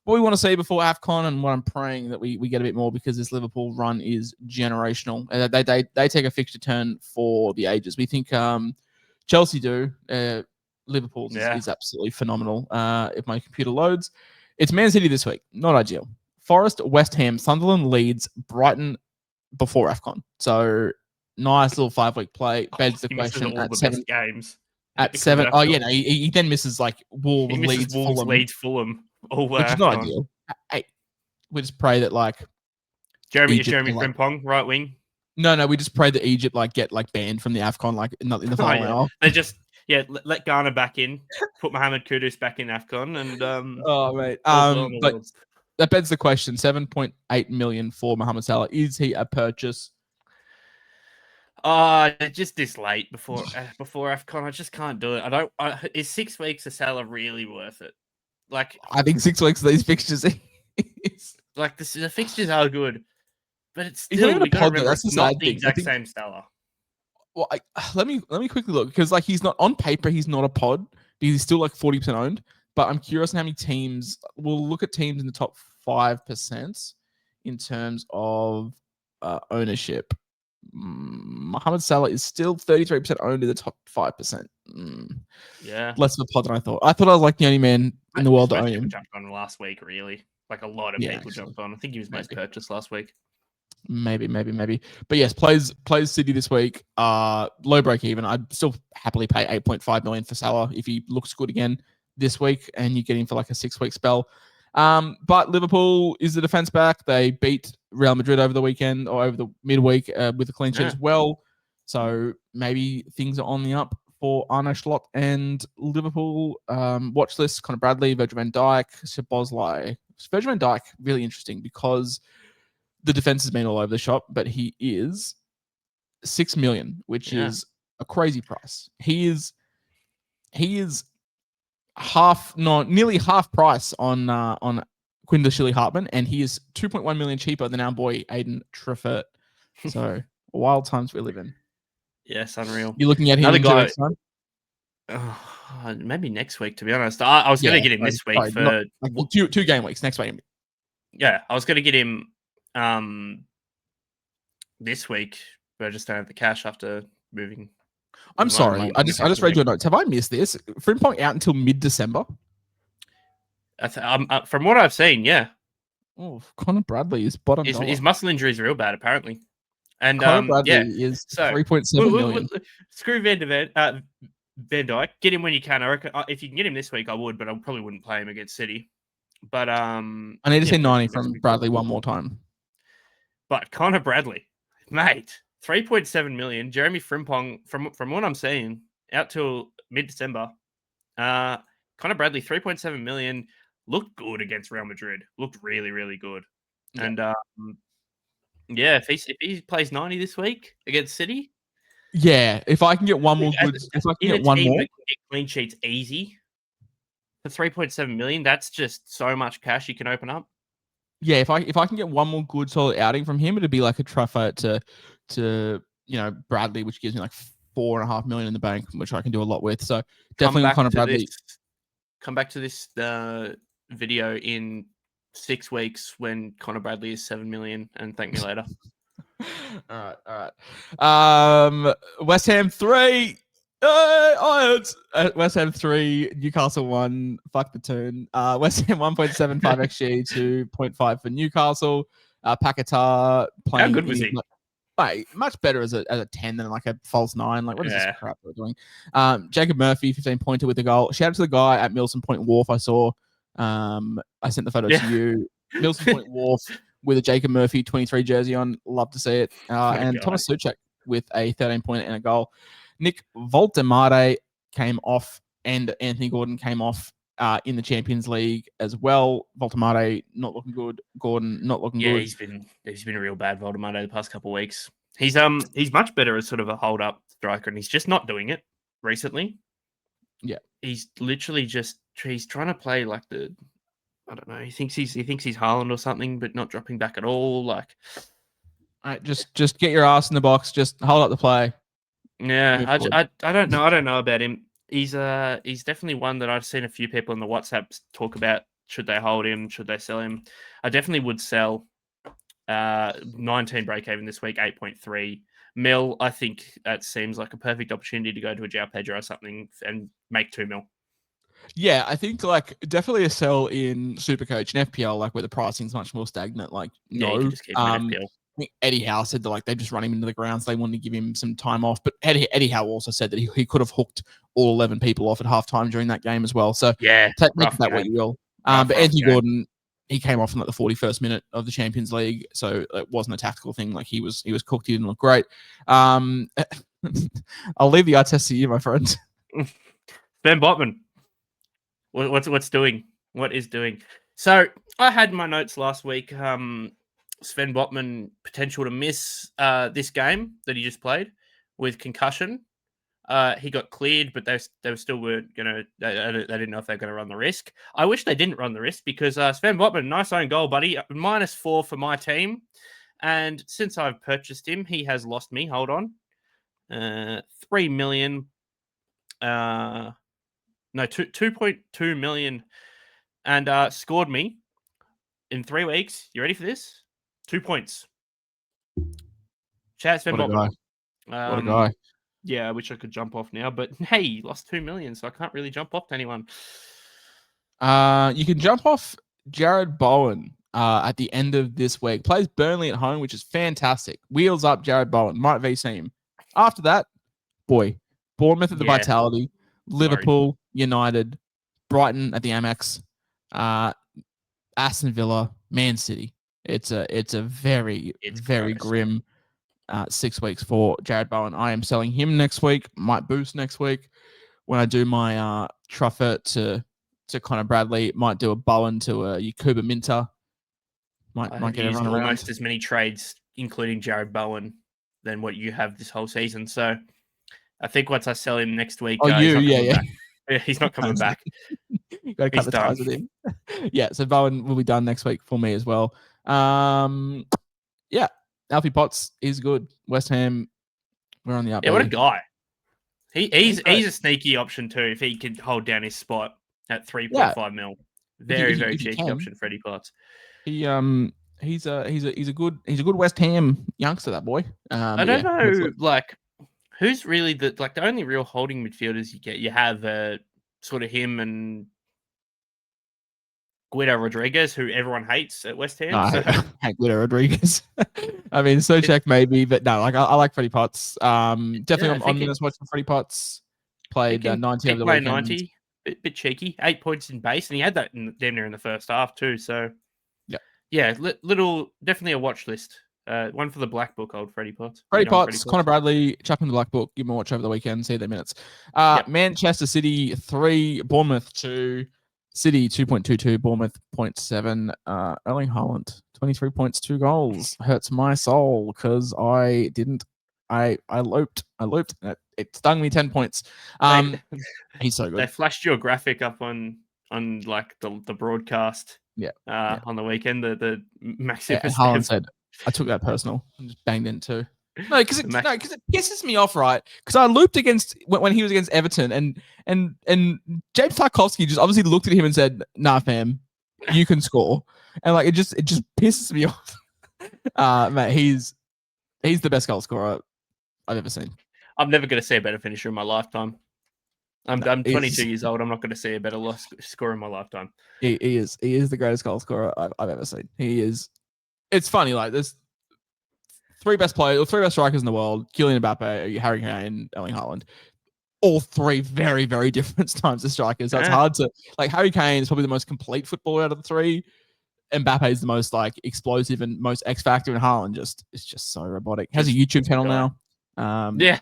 what we want to see before AFCON, and what I'm praying that we get a bit more, because this Liverpool run is generational. They take a fixture turn for the ages. We think Chelsea do. Liverpool is absolutely phenomenal. If my computer loads, it's Man City this week. Not ideal. Forest, West Ham, Sunderland, Leeds, Brighton before AFCON. So nice little 5-week play. Begs the question all at the 7 best games. At 7. Oh yeah, no, he then misses like Wolves, Leeds, Fulham. Which is not ideal. Hey, we just pray that like Jeremy Frimpong, right wing. No, we just pray that Egypt get banned from the AFCON in the final hour. They just let Ghana back in, put Mohamed Kudus back in AFCON, and oh mate, but that begs the question: 7.8 million for Mohamed Salah. Is he a purchase? Just this late before AFCON, I just can't do it. Is 6 weeks of Salah really worth it? Like, I think 6 weeks of these fixtures is like the fixtures are good. But it's still not the exact same Salah. Well, let me quickly look, because like he's not on paper, he's not a pod because he's still like 40% owned. But I'm curious on how many teams. We'll look at teams in the top 5% in terms of ownership. Mohamed Salah is still 33% owned in the top 5%. Yeah, less of a pod than I thought. I thought I was like the only man in the world to own him. Jumped on last week, really. Like a lot of people jumped on. I think he was most purchased last week. Maybe. But yes, plays City this week. Low break even. I'd still happily pay 8.5 million for Salah if he looks good again this week, and you get him for like a 6-week spell. But Liverpool is the defense back. They beat Real Madrid over the weekend, or over the midweek, with a clean sheet as well. So maybe things are on the up for Arne Slot and Liverpool. Watch list: Conor Bradley, Virgil van Dijk, Szoboszlai. Virgil van Dijk, really interesting because the defense has been all over the shop, but he is 6 million, which is a crazy price. He is nearly half price on Quindashilly Hartman, and he is 2.1 million cheaper than our boy Aiden Trafford. So wild times we live in. Yes, unreal. You're looking at him another guy. Next time? Maybe next week, to be honest. I was going to get him this week for two game weeks next week. Yeah, I was going to get him this week, but I just don't have the cash after moving. I'm sorry. I just read your notes. Have I missed this? Frimpong out until mid-December? From what I've seen, yeah. Oh, Conor Bradley is bottom dollar. His muscle injury is real bad, apparently. And Conor Bradley is 3.7 million. Screw Van Dijk. Get him when you can. I reckon if you can get him this week, I would, but I probably wouldn't play him against City. But I need to see 90 from Bradley one more time. But Conor Bradley, mate, 3.7 million. Jeremy Frimpong, from what I'm seeing, out till mid-December. Conor Bradley, 3.7 million, looked good against Real Madrid. Looked really, really good. Yeah. And if he plays 90 this week against City. Yeah, if I can get one more good, if I can get one more, get clean sheets easy. For 3.7 million, that's just so much cash you can open up. Yeah, if I can get one more good solid outing from him, it'd be like a truffer to Bradley, which gives me like 4.5 million in the bank, which I can do a lot with. So definitely on Conor Bradley. Come back to this video in 6 weeks when Conor Bradley is 7 million, and thank me later. All right. West Ham 3. West Ham 3, Newcastle 1. Fuck the turn. West Ham 1.75 XG, 2.5 for Newcastle. Paquetá playing. How good was he? Like, much better as a 10 than like a false 9. Like, what is this Yeah. crap we're doing? Jacob Murphy, 15-pointer with the goal. Shout out to the guy at Milson Point Wharf I saw. I sent the photo to you. Milson Point Wharf with a Jacob Murphy 23 jersey on. Love to see it. And Thomas Suchek with a 13-pointer and a goal. Nick Voltemade came off, and Anthony Gordon came off in the Champions League as well. Voltemade not looking good. Gordon not looking good. Yeah, he's been a real bad Voldemade the past couple of weeks. He's much better as sort of a hold up striker, and he's just not doing it recently. Yeah, he's literally he's trying to play like I don't know. He thinks he's Haaland or something, but not dropping back at all. Like, just get your ass in the box. Just hold up the play. Yeah, I don't know. I don't know about him. He's definitely one that I've seen a few people in the WhatsApp talk about. Should they hold him? Should they sell him? I definitely would sell. 19 break-even this week, 8.3 mil. I think that seems like a perfect opportunity to go to a João Pedro or something and make 2 mil. Yeah, I think like definitely a sell in SuperCoach and FPL, like where the pricing's much more stagnant. Like, no, you can just keep him in FPL. I think Eddie Howe said that like they just run him into the ground, so they wanted to give him some time off. But Eddie Howe also said that he could have hooked all 11 people off at halftime during that game as well. So yeah, take that what you will. But Anthony Gordon, he came off in like the 41st minute of the Champions League, so it wasn't a tactical thing. Like he was cooked. He didn't look great. I'll leave the eye test to you, my friend. Ben Botman, what's doing? What is doing? So I had my notes last week. Sven Botman potential to miss this game that he just played with concussion. He got cleared, but they still weren't gonna. They didn't know if they were gonna run the risk. I wish they didn't run the risk because Sven Botman, nice own goal, buddy. -4 for my team, and since I've purchased him, he has lost me. Hold on, 3 million. No, 2.2 million, and scored me in 3 weeks. You ready for this? 2 points. Shout out Sven Botman. What a guy. Yeah, I wish I could jump off now, but hey, lost 2 million, so I can't really jump off to anyone. You can jump off Jared Bowen at the end of this week. Plays Burnley at home, which is fantastic. Wheels up Jared Bowen. Might VC him. After that, boy, Bournemouth at the Vitality, Liverpool, United, Brighton at the Amex, Aston Villa, Man City. It's a very grim 6 weeks for Jared Bowen. I am selling him next week. Might boost next week when I do my Truffert to Connor Bradley. Might do a Bowen to a Yakuba Minter. Might get everyone around. Almost as many trades, including Jared Bowen, than what you have this whole season. So I think once I sell him next week, he's not coming back. You got to cut the ties with him. Yeah, so Bowen will be done next week for me as well. Yeah, Alfie Potts is good. West Ham, we're on the up. Yeah, what a guy. He's a sneaky option too if he can hold down his spot at 3.5 mil. Very cheeky option, Freddie Potts. He's a good West Ham youngster, that boy. I don't know, like who's really the only real holding midfielders you get. You have sort of him and Guido Rodriguez, who everyone hates at West Ham. No, I hate Guido Rodriguez. I mean, Socek maybe, but no, like I like Freddie Potts. Definitely on minutes watching Freddie Potts. Played 90 over the weekend. 90, bit cheeky. 8 points in base, and he had that damn near in the first half too. So definitely a watch list. One for the Black Book, old Freddie Potts. Freddie Potts, Connor Bradley, chuck in the Black Book. Give him a watch over the weekend. See their minutes. Manchester City 3, Bournemouth 2. City 2.22, Bournemouth 0.7. Erling Haaland 23 points, 2 goals. Hurts my soul because I looped. It stung me 10 points. He's so good. They flashed your graphic up on like the broadcast. On the weekend, the Max. Haaland said, "I took that personal and just banged in too." No, because it pisses me off, right? Because I looped against when he was against Everton, and James Tarkowski just obviously looked at him and said, "Nah, fam, you can score," and like it just pisses me off. Mate, he's the best goal scorer I've ever seen. I'm never going to see a better finisher in my lifetime. I'm 22 years old. I'm not going to see a better scorer in my lifetime. He is the greatest goal scorer I've ever seen. He is. It's funny, like there's three best strikers in the world: Kylian Mbappe, Harry Kane, Erling Haaland. All three very, very different types of strikers. So it's hard to like. Harry Kane is probably the most complete footballer out of the three. Mbappe is the most like explosive and most X factor, and Haaland is just so robotic. Has a YouTube channel now.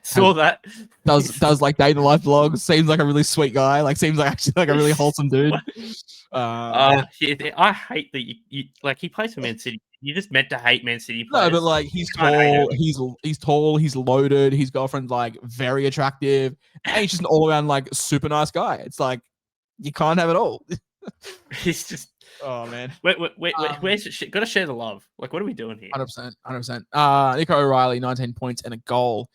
Saw that. Does like day in the life vlogs. Seems like a really sweet guy. Like seems like actually like a really wholesome dude. I hate that you like he plays for Man City. You're just meant to hate Man City players. No, but like he's tall. He's tall. He's loaded. His girlfriend's like very attractive, and he's just an all around like super nice guy. It's like you can't have it all. He's just. Oh man, where's shit? Got to share the love. Like, what are we doing here? 100%. Nico O'Reilly, 19 points and a goal.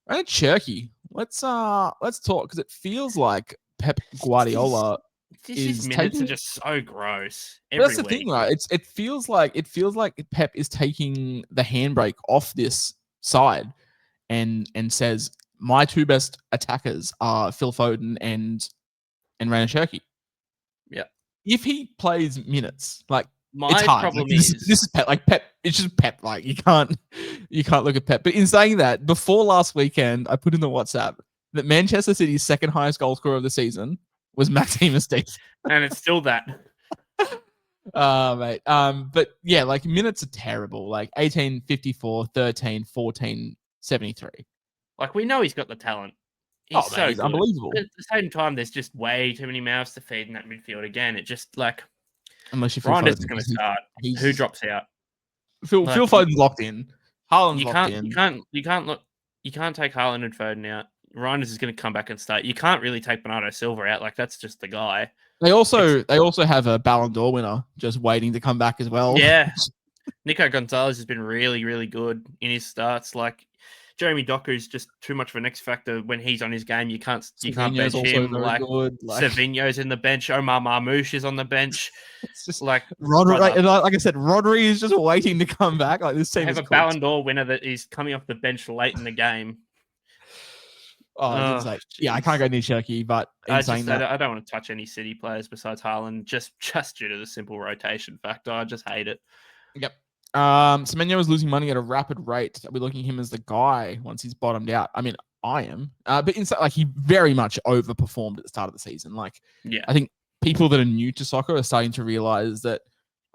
And Cherky. Let's talk because it feels like Pep Guardiola His minutes are just so gross. That's the thing, right? It feels like Pep is taking the handbrake off this side, and says my two best attackers are Phil Foden and Ryan Cherky. Yeah. If he plays minutes, like my it's hard. problem like, this is Pep. Like Pep, it's just Pep. Like you can't look at Pep. But in saying that, before last weekend, I put in the WhatsApp that Manchester City's second highest goal scorer of the season was Maxime Steve. And it's still that. Mate. But yeah, like minutes are terrible. Like 18, 54, 13, 14, 73. Like we know he's got the talent. He's he's unbelievable. But at the same time, there's just way too many mouths to feed in that midfield. Again, it just like unless you Ryan is going to start. Who drops out? Phil Foden's locked in. Haaland's locked in. You can't take Haaland and Foden out. Reinders is going to come back and start. You can't really take Bernardo Silva out. Like that's just the guy. They also have a Ballon d'Or winner just waiting to come back as well. Yeah, Nico Gonzalez has been really, really good in his starts. Like Jeremy Doku is just too much of an X factor when he's on his game. You can't bench him. Like Savinho's in the bench. Omar Marmouche is on the bench. It's just like Rodri. Like I said, Rodri is just waiting to come back. Like this team have a Ballon d'Or winner that is coming off the bench late in the game. I can't go near Cherky, but I don't want to touch any City players besides Haaland, just due to the simple rotation factor. I just hate it. Yep. Semenyo is losing money at a rapid rate. We're looking at him as the guy once he's bottomed out. I mean, I am. But inside, like he very much overperformed at the start of the season. Like, yeah, I think people that are new to soccer are starting to realize that,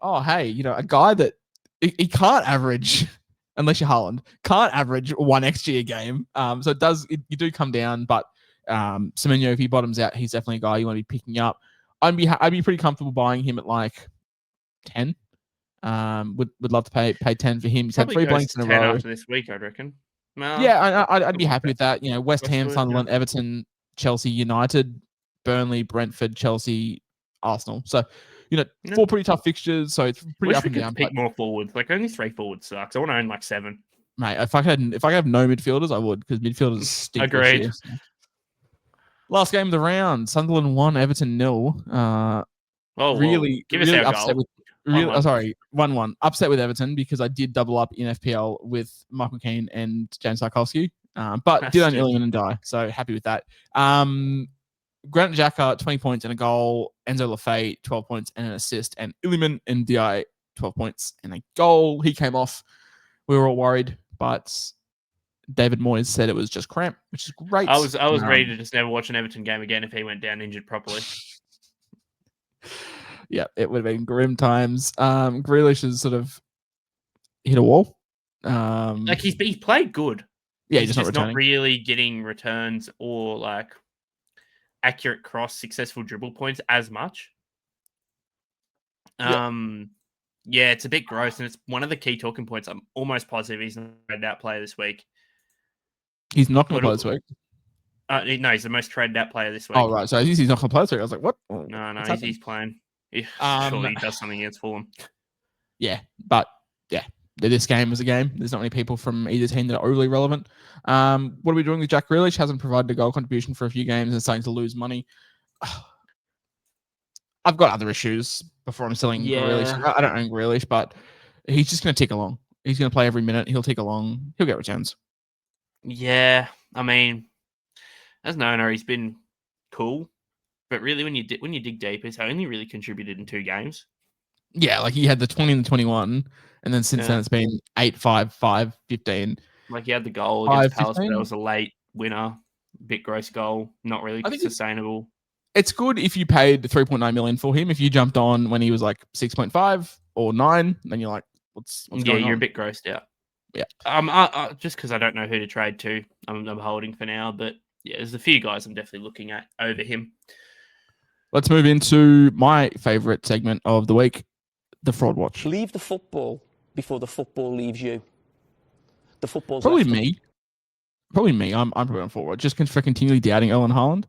oh, hey, a guy that he can't average. Unless you're Haaland, can't average 1 XG a game. So you do come down, but Semenyo, if he bottoms out, he's definitely a guy you want to be picking up. I'd be pretty comfortable buying him at like 10. Would love to pay 10 for him. He's had 3 blanks in a row after this week, I reckon. No, yeah, I'd be happy with that. West Ham, Sunderland, Everton, Chelsea, United, Burnley, Brentford, Chelsea, Arsenal. So 4 pretty tough fixtures, so it's pretty up and down. Pick more forwards. Like only 3 forwards sucks. I want to own like 7. Mate, if I could have no midfielders, I would, because midfielders stink. Agreed. Last game of the round, Sunderland 1, Everton 0. Give us our upset goal. with 1-1. Upset with Everton because I did double up in FPL with Michael Keane and James Tarkowski, but did own Illiman and die, so happy with that. Granit Xhaka, 20 points and a goal. Enzo Lafay, 12 points and an assist. And Illiman and Di, 12 points and a goal. He came off. We were all worried, but David Moyes said it was just cramp, which is great. I was ready to just never watch an Everton game again if he went down injured properly. Yeah, it would have been grim times. Grealish has sort of hit a wall. Like he's played good. Yeah, he's just not really getting returns or like accurate cross, successful dribble points as much. Yeah, it's a bit gross, and it's one of the key talking points. I'm almost positive he's not a traded out player this week. He's not going to play this week? No, he's the most traded out player this week. Oh, right. So he's not going to play this week. I was like, what? No, he's playing. Surely he does something against Fulham. Yeah, but yeah, this game was a game. There's not many people from either team that are overly relevant. What are we doing with Jack Grealish? Hasn't provided a goal contribution for a few games and starting to lose money. I've got other issues before I'm selling Grealish. I don't own Grealish, but he's just going to tick along. He's going to play every minute. He'll tick along. He'll get returns. Yeah, I mean, as an owner, he's been cool. But really, when you dig deep, he's only really contributed in 2 games. Yeah, like he had the 20 and the 21, and then since then it's been 8, 5, 5, 15. Like he had the goal 5, against Palace, but 15. that was a late winner, bit gross goal, not really I think sustainable. it's good if you paid 3.9 million for him. If you jumped on when he was like 6.5 or 9, then you're like, what's going on? You're a bit grossed out. Yeah. Just because I don't know who to trade to, I'm holding for now. But yeah, there's a few guys I'm definitely looking at over him. Let's move into my favorite segment of the week, the Fraud Watch. Leave the football before the football leaves you. The football's Probably left me. Probably me. I'm probably on forward just for continually doubting Erling Haaland.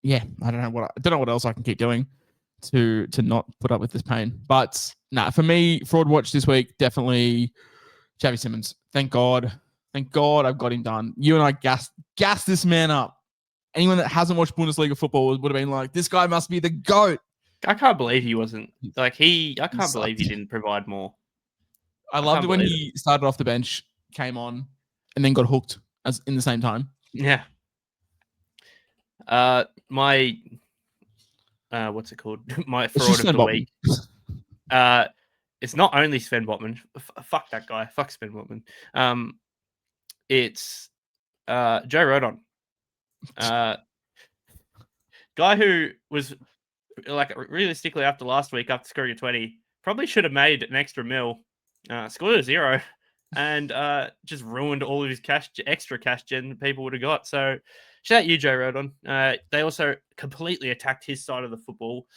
Yeah, I don't know what else I can keep doing to not put up with this pain. But for me, Fraud Watch this week, definitely Xavi Simons. Thank God I've got him done. You and I gassed this man up. Anyone that hasn't watched Bundesliga football would have been like, this guy must be the GOAT. I can't believe he wasn't I can't believe he didn't provide more. I loved it when he started off the bench, came on, and then got hooked as in the same time. Yeah. My what's it called? My fraud of the week. It's not only Sven Botman. Fuck that guy. Fuck Sven Botman. It's Joe Rodon. Guy who was like realistically after last week, after scoring a 20, probably should have made an extra mil. Scored a 0 and just ruined all of his extra cash gen people would have got. So shout out you, Joe Rodon. They also completely attacked his side of the football,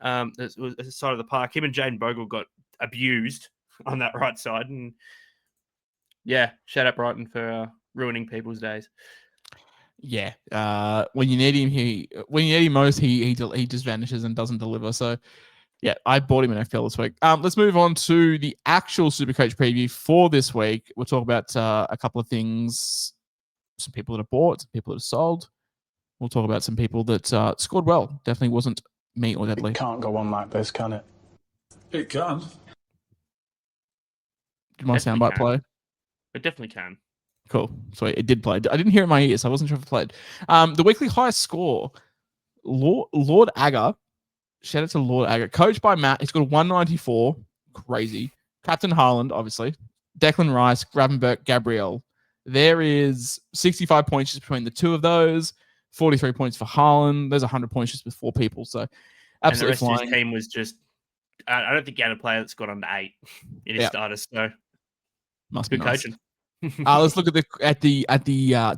the side of the park. Him and Jane Bogle got abused on that right side. And yeah, shout out Brighton for ruining people's days. Yeah, when you need him most, he just vanishes and doesn't deliver. So yeah, I bought him in FPL this week. Let's move on to the actual SuperCoach preview for this week. We'll talk about a couple of things, some people that have bought, some people that have sold. We'll talk about some people that scored well. Definitely wasn't me or Deadly. It can't go on like this, can it? It can. Did my soundbite play? It definitely can. Cool. So it did play. I didn't hear it in my ears, so I wasn't sure if it played. The weekly highest score, Lord Agger. Shout out to Lord Agger. Coached by Matt. He's got a 194. Crazy. Captain Haaland, obviously. Declan Rice, Gravenberg, Gabriel. There is 65 points just between the two of those. 43 points for Haaland. There's 100 points just with 4 people. So absolutely flying. And the rest of his team was just... I don't think he had a player that's got under 8 in his starters. So must be good nice. coaching. Let's look at the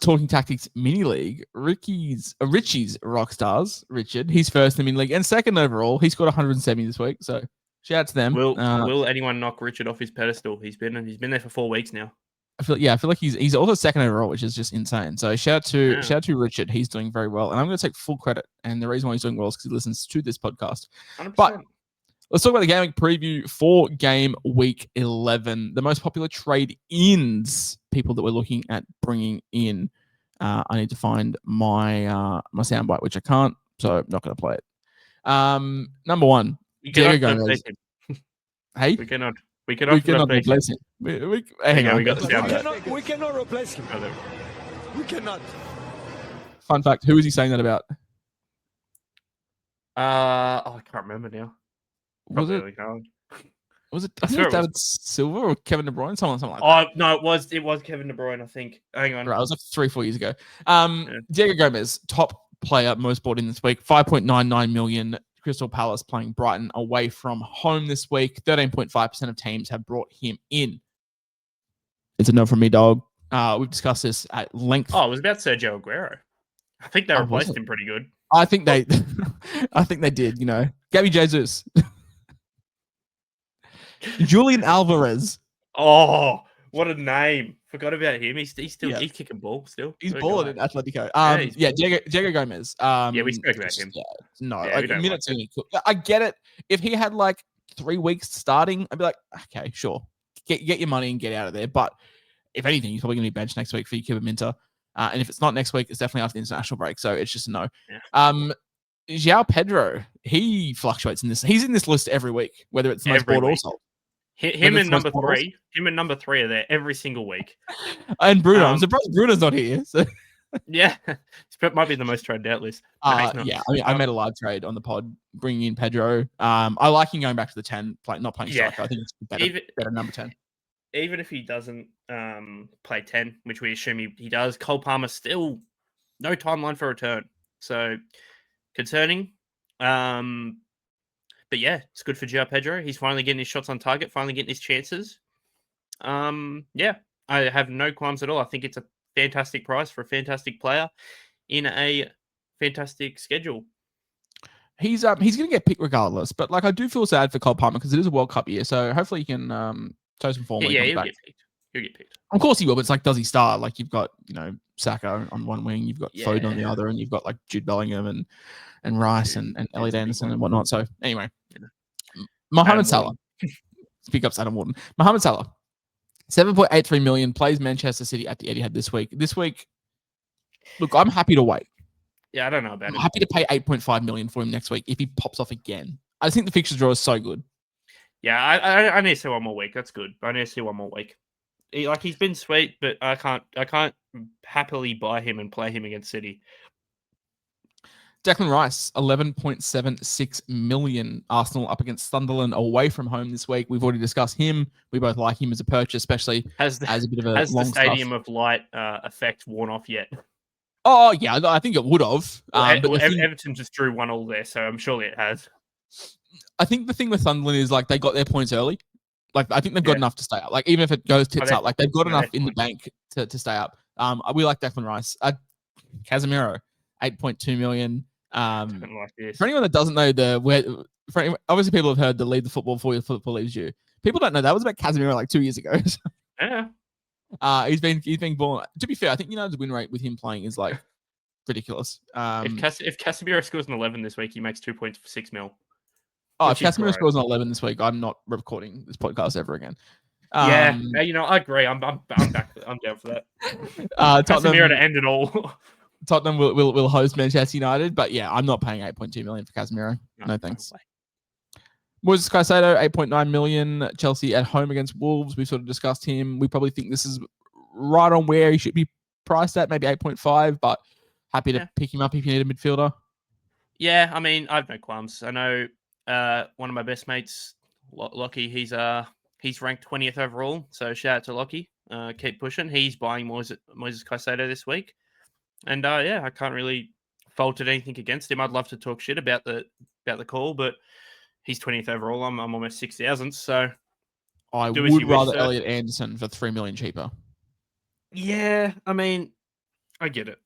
Talking Tactics mini league. Richie's rock stars. Richard, he's first in the mini league and second overall. He scored 170 this week. So shout out to them. Will anyone knock Richard off his pedestal? He's been there for 4 weeks now. I feel like he's also second overall, which is just insane. So shout out to Richard. He's doing very well, and I'm going to take full credit. And the reason why he's doing well is because he listens to this podcast. 100%. But let's talk about the game week preview for game week 11. The most popular trade-ins, people that we're looking at bringing in. I need to find my my soundbite, which I can't, so I'm not going to play it. Number one, Diego Gomez. Hey, we cannot replace him. Hang on. We got the soundbite. We cannot replace him. We cannot. Fun fact: who is he saying that about? I can't remember now. Was it? I think it was David Silva or Kevin De Bruyne? Something like that. Oh no, it was Kevin De Bruyne, I think. Hang on. Right, it was like 3-4 years ago. Diego Gomez, top player, most bought in this week, 5.99 million. Crystal Palace playing Brighton away from home this week. 13.5% of teams have brought him in. It's a no from me, dog. We've discussed this at length. Oh, it was about Sergio Aguero. I think they replaced him pretty good. I think they did, you know. Gabby Jesus. Julian Alvarez. Oh, what a name. Forgot about him. He's he's kicking ball still. He's balling in Atletico. Diego Gomez. We spoke about him. Minutes only. I get it. If he had like 3 weeks starting, I'd be like, okay, sure. Get your money and get out of there. But if anything, he's probably going to be benched next week for Cuba Minter. And if it's not next week, it's definitely after the international break. So it's just a no. Yeah. João Pedro, he fluctuates in this. He's in this list every week, whether it's most bought or sold. Him and number 3 are there every single week. And Bruno, I'm surprised Bruno's not here. So. Yeah, it might be the most traded out list. No, he's not. Yeah, I mean, I made a live trade on the pod, bringing in Pedro. I like him going back to the 10, not playing Yeah. striker. I think it's Even better number 10. even if he doesn't play 10, which we assume he does, Cole Palmer still no timeline for return. So concerning. But yeah, it's good for João Pedro. He's finally getting his shots on target, finally getting his chances. Yeah, I have no qualms at all. I think it's a fantastic price for a fantastic player in a fantastic schedule. He's going to get picked regardless, but like I do feel sad for Cole Palmer because it is a World Cup year, so hopefully he can show some form. Yeah, he'll get picked. He'll get picked. Of course he will, but it's like, does he start? Like you've got Saka on one wing, you've got Foden on the other, and you've got like Jude Bellingham and Rice and Elliot Anderson and whatnot. So anyway, Mohamed Salah. Speak up, Adam Wharton. Mohamed Salah, 7.83 million, plays Manchester City at the Etihad this week. This week, look, I'm happy to wait. Yeah, I don't know about I'm it. happy to pay 8.5 million for him next week if he pops off again. I think the fixtures draw is so good. Yeah, I need to see one more week. That's good. I need to see one more week. He's been sweet, but I can't happily buy him and play him against City. Declan Rice, 11.76 million. Arsenal up against Sunderland away from home this week. We've already discussed him. We both like him as a purchase, especially as a bit of a long the Stadium stuff. of Light effect worn off yet? Oh, yeah, I think it would have. Everton just drew 1-1 there, so I'm sure it has. I think the thing with Sunderland is like they got their points early. Like I think they've got enough to stay up. Like even if it goes tits up, like they've got enough in the bank to stay up. We like Declan Rice. Casemiro, 8.2 million. For anyone that doesn't know obviously people have heard the lead the football before the football leaves you. People don't know that was about Casemiro like 2 years ago. Yeah. He's been born. To be fair, I think United's win rate with him playing is like ridiculous. If Casemiro scores an 11 this week, he makes 2.6 mil. If Casemiro scores an 11 this week, I'm not recording this podcast ever again. I agree. I'm back. I'm down for that. Casemiro to end it all. Tottenham will host Manchester United, but yeah, I'm not paying 8.2 million for Casemiro. No thanks. Moises Caicedo, 8.9 million. Chelsea at home against Wolves. We've sort of discussed him. We probably think this is right on where he should be priced at, maybe 8.5, but happy to pick him up if you need a midfielder. Yeah, I mean, I have no qualms. I know one of my best mates, Lockie, he's ranked 20th overall, so shout out to Lockie. Keep pushing. He's buying Moises Caicedo this week. And I can't really fault at anything against him. I'd love to talk shit about the call, but he's 20th overall. I'm almost 6,000. So I would rather Elliot Anderson for 3 million cheaper. Yeah, I mean, I get it.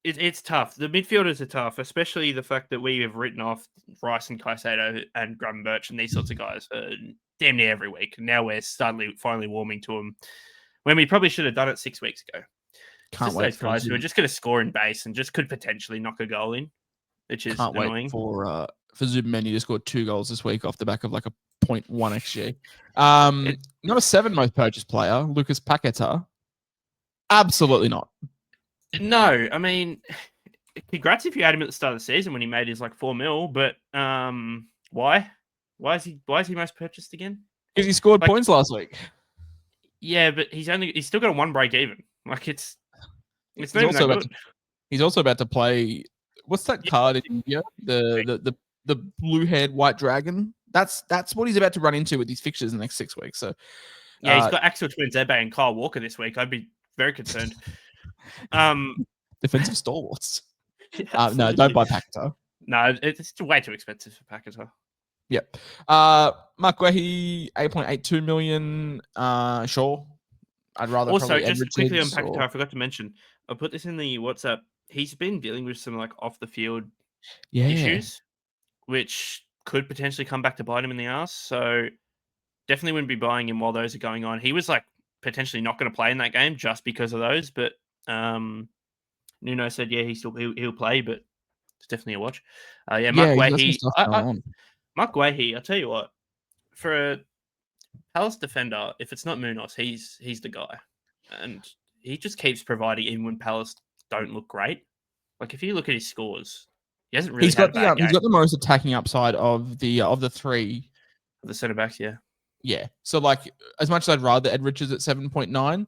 It's tough. The midfielders are tough, especially the fact that we have written off Rice and Caicedo and Gravenberch and these sorts of guys damn near every week. Now we're finally warming to them when we probably should have done it 6 weeks ago. Can't wait those guys who are just going to score in base and just could potentially knock a goal in, which is annoying. Wait for Zubimendi to score 2 goals this week off the back of like a 0.1 xG. Number 7 most purchased player, Lucas Paqueta. Absolutely not. No, I mean, congrats if you had him at the start of the season when he made his like 4 mil, but why? Why is he most purchased again? Because he scored points last week. Yeah, but he's still got a 1 break even. Like it's not even that good. He's also about to play. What's that card in India? The blue-haired white dragon. That's what he's about to run into with these fixtures in the next 6 weeks. So yeah, he's got Axel Twinzebe and Kyle Walker this week. I'd be very concerned. Defensive stalwarts. No, don't buy Paqueta. No, it's way too expensive for Paqueta. Yep. Mark Guehi, 8.82 million. Sure. I'd rather also just quickly on Paqueta, I forgot to mention. I put this in the WhatsApp. He's been dealing with some like off the field issues, which could potentially come back to bite him in the ass. So definitely wouldn't be buying him while those are going on. He was like potentially not going to play in that game just because of those, but Nuno said he'll play, but it's definitely a watch. Mark Guehi. Mark Guehi, I'll tell you what, for a Palace defender, if it's not Munoz, he's the guy, and he just keeps providing even when Palace don't look great. Like if you look at his scores, he hasn't really. He's got the most attacking upside of the 3. The centre backs, yeah. Yeah. So like as much as I'd rather Ed Richards at 7.9,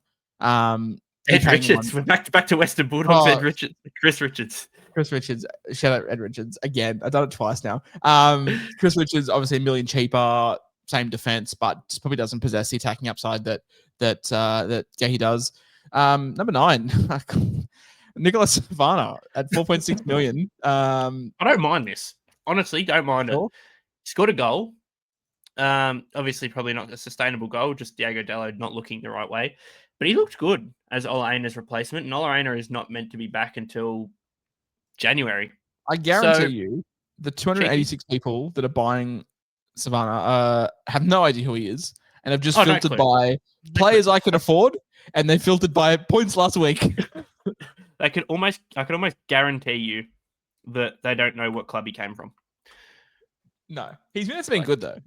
Ed Richards. We're back to Western Bulldogs. Oh. Ed Richards. Chris Richards. Chris Richards, shout out Ed Richards again. I've done it twice now. Chris Richards, obviously $1 million cheaper, same defense, but just probably doesn't possess the attacking upside that he does. Number 9, Nicholas Savannah at 4.6 million. I don't mind this. Honestly, don't mind it. Scored a goal. Obviously, probably not a sustainable goal. Just Diego Dallo not looking the right way, but he looked good as Ola Aina's replacement. And Ola Aina is not meant to be back until January. I guarantee you, the 286 people that are buying Savannah have no idea who he is, and have just filtered by players I can afford, and they filtered by points last week. I could almost guarantee you that they don't know what club he came from. No, he's been good though.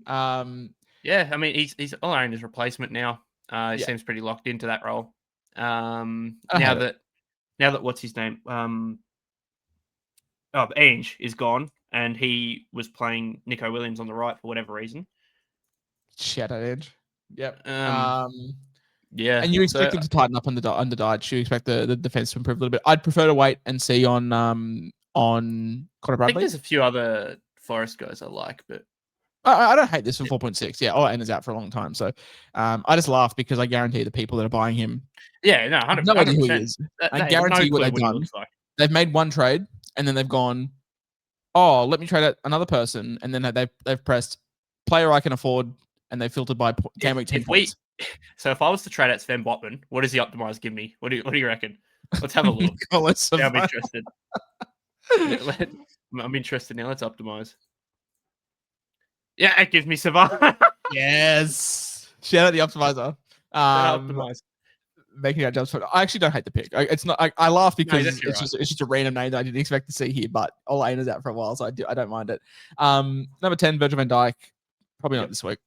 Yeah, I mean he's all in his replacement now. He seems pretty locked into that role. Now that what's his name? Ange is gone, and he was playing Nico Williams on the right for whatever reason. Shout out Ange. Yep. Yeah, and you expect him to tighten up on the diet. You expect the defense to improve a little bit. I'd prefer to wait and see on Connor Bradley. I think there's a few other Forest guys I like, but I don't hate this for 4.6. Yeah, Ange's out for a long time, so I just laugh because I guarantee the people that are buying him. Yeah, no, 100%. No idea who he is. I guarantee you what they've done. Like. They've made one trade, and then they've gone, oh, let me trade out another person, and then they've pressed player I can afford, and they filtered by game week 10 points. So if I was to trade out Sven Botman, what does the optimize give me? What do you reckon? Let's have a look. Yeah, I'm interested. I'm interested now. Let's optimize. Yeah, it gives me Savannah. Yes. Shout out the optimizer. Optimize. Making our jumps. I actually don't hate the pick. It's not. I laugh because it's just a random name that I didn't expect to see here. But Ola Aina's out for a while, so I don't mind it. Number 10, Virgil van Dijk. Probably not this week.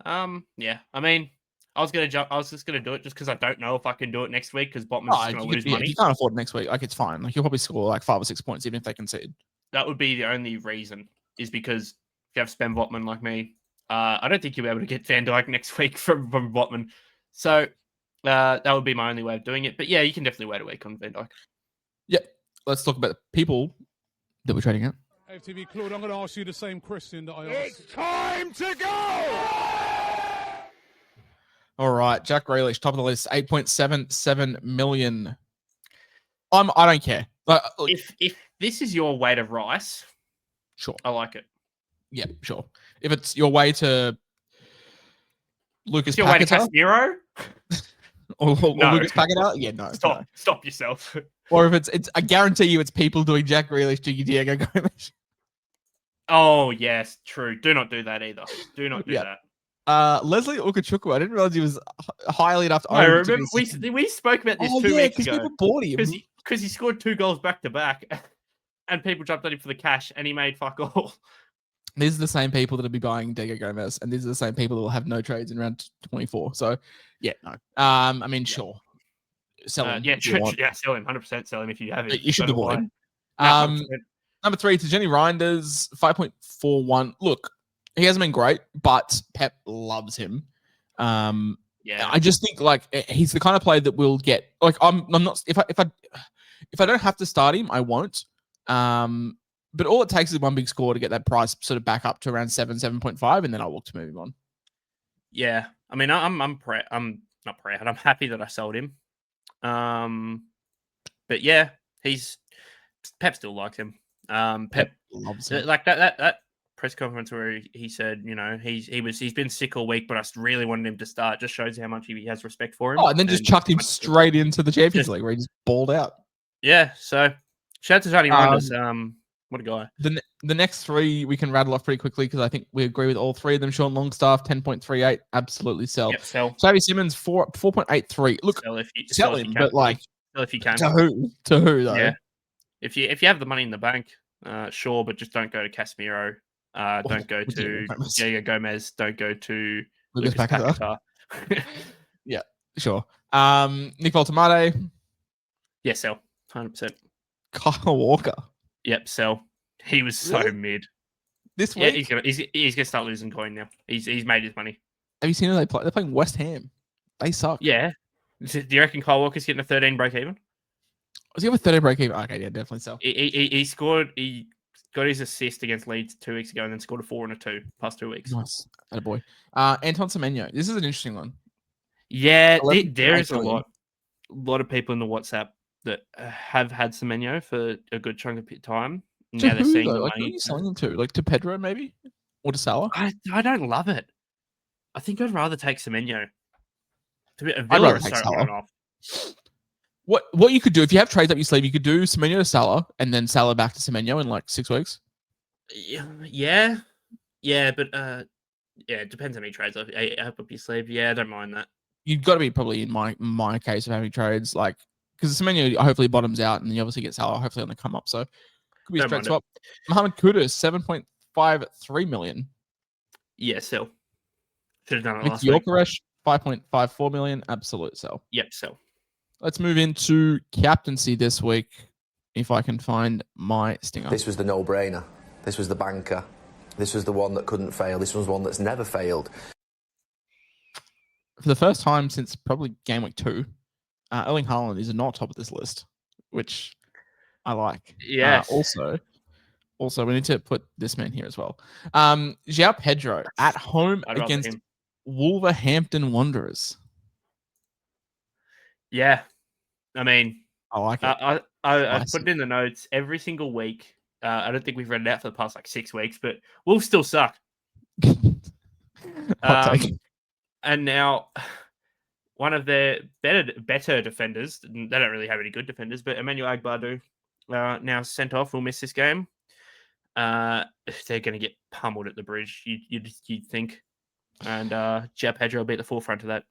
Yeah. I mean, I was just gonna do it just because I don't know if I can do it next week because Botman's gonna lose money. If you can't afford it next week, like it's fine. Like you'll probably score like 5 or 6 points even if they concede. That would be the only reason, is because if you have Sven Botman like me, I don't think you'll be able to get Van Dijk next week from Botman. So that would be my only way of doing it. But yeah, you can definitely wait a week on Van Dijk. Yep. Let's talk about the people that we're trading out. FTV Claude, I'm going to ask you the same question that I asked. It's time to go! All right, Jack Grealish, top of the list, 8.77 million. I don't care. If this is your way to Rice, sure, I like it. Yeah, sure. If it's your way to Lucas Paquetá, way to Casemiro, or Lucas Paquetá, yeah, no. Stop yourself. Or if it's, I guarantee you, it's people doing Jack Grealish to Diego Gomez. Oh yes, true. Do not do that either. Do not do that. Leslie Ukachukwu, I didn't realize he was highly enough to I remember we spoke about this 2 weeks ago. People bought him. Because he scored 2 goals back to back, and people jumped at him for the cash, and he made fuck all. These are the same people that will be buying Diego Gomez, and these are the same people that will have no trades in round 24. So, yeah, no. I mean, sure. Sell him. Sell him. 100% sell him if you have it. You should avoid him. Number 3, to Jenny Reinders, 5.41. Look, he hasn't been great, but Pep loves him. Yeah, I just think like he's the kind of player that will get like I'm not if I don't have to start him, I won't. But all it takes is one big score to get that price sort of back up to around 7.5, and then I'll look to move him on. Yeah, I mean, I'm not proud. I'm happy that I sold him. But yeah, Pep still likes him. Pep loves him. Like that press conference where he said, you know, he's been sick all week, but I really wanted him to start. Just shows how much he has respect for him. Oh, and then just chucked him straight into the Champions League where he just balled out. Yeah, so shout out to Johnny Reinders. What a guy. The next 3 we can rattle off pretty quickly because I think we agree with all 3 of them. Sean Longstaff, 10.38, absolutely sell. Yep, sell. Xavi Simmons, 4.83. Look, sell him, but like sell if you can. To who though? Yeah. If you have the money in the bank, sure, but just don't go to Casemiro. Don't go to Diego Gomez. Don't go to Lucas Paquetá. Yeah, sure. Nick Voltemade. Yeah, sell. 100%. Kyle Walker. Yep, sell. He was so mid. This week? Yeah, he's gonna start losing coin now. He's made his money. Have you seen who they play? They're playing West Ham. They suck. Yeah. Do you reckon Kyle Walker's getting a 13 break even? Was he have a 30 break even? Okay, yeah, definitely so. He scored. He got his assist against Leeds 2 weeks ago, and then scored a 4 and a 2 past 2 weeks. Nice. Attaboy. Anton Semenyo. This is an interesting one. Yeah, 11.8 there is a million. lot of people in the WhatsApp that have had Semenyo for a good chunk of time. To Now they're who, seeing though? the Like, who are money. you selling them to? Like, to Pedro, maybe? Or to Salah? I don't love it. I think I'd rather take Semenyo. I'd Villa rather are take so Salah. on off. What you could do, if you have trades up your sleeve, you could do Semenyo to Salah, and then Salah back to Semenyo in, like, 6 weeks. Yeah, but yeah, it depends how many trades up your sleeve. Yeah, I don't mind that. You've got to be probably in my case of having trades, like, because Semenyo hopefully bottoms out, and you obviously get Salah hopefully on the come up, so could be a Don't straight mind swap. Mohamed Kudus, 7.53 million. Yeah, sell. Should have done it Nick last week. Gyökeres, 5.54 million. Absolute sell. Yep, sell. Let's move into captaincy this week, if I can find my stinger. This was the no-brainer. This was the banker. This was the one that couldn't fail. This was one that's never failed. For the first time since probably game week 2, Erling Haaland is not top of this list, which I like. Yes. Also, we need to put this man here as well. João Pedro at home I'd rather against him. Wolverhampton Wanderers. Yeah, I mean, I like it. I Spicy. put it in the notes every single week. I don't think we've read it out for the past like 6 weeks, but Wolves still suck. Hot take. And now one of their better defenders, they don't really have any good defenders, but Emmanuel Agbadu now sent off, will miss this game. They're going to get pummeled at the bridge, you'd think. And João Pedro will be at the forefront of that.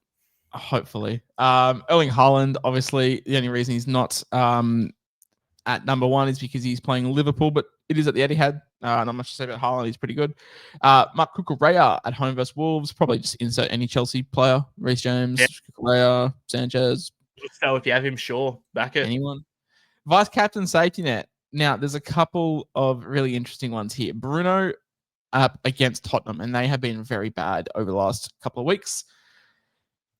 Hopefully. Erling Haaland, obviously, the only reason he's not at number 1 is because he's playing Liverpool, but it is at the Etihad. Not much to say about Haaland. He's pretty good. Mark Cucurella at home versus Wolves. Probably just insert any Chelsea player. Reece James, Cucurella, Sanchez. So if you have him, sure, back it. Anyone. Vice captain safety net. Now, there's a couple of really interesting ones here. Bruno up against Tottenham, and they have been very bad over the last couple of weeks.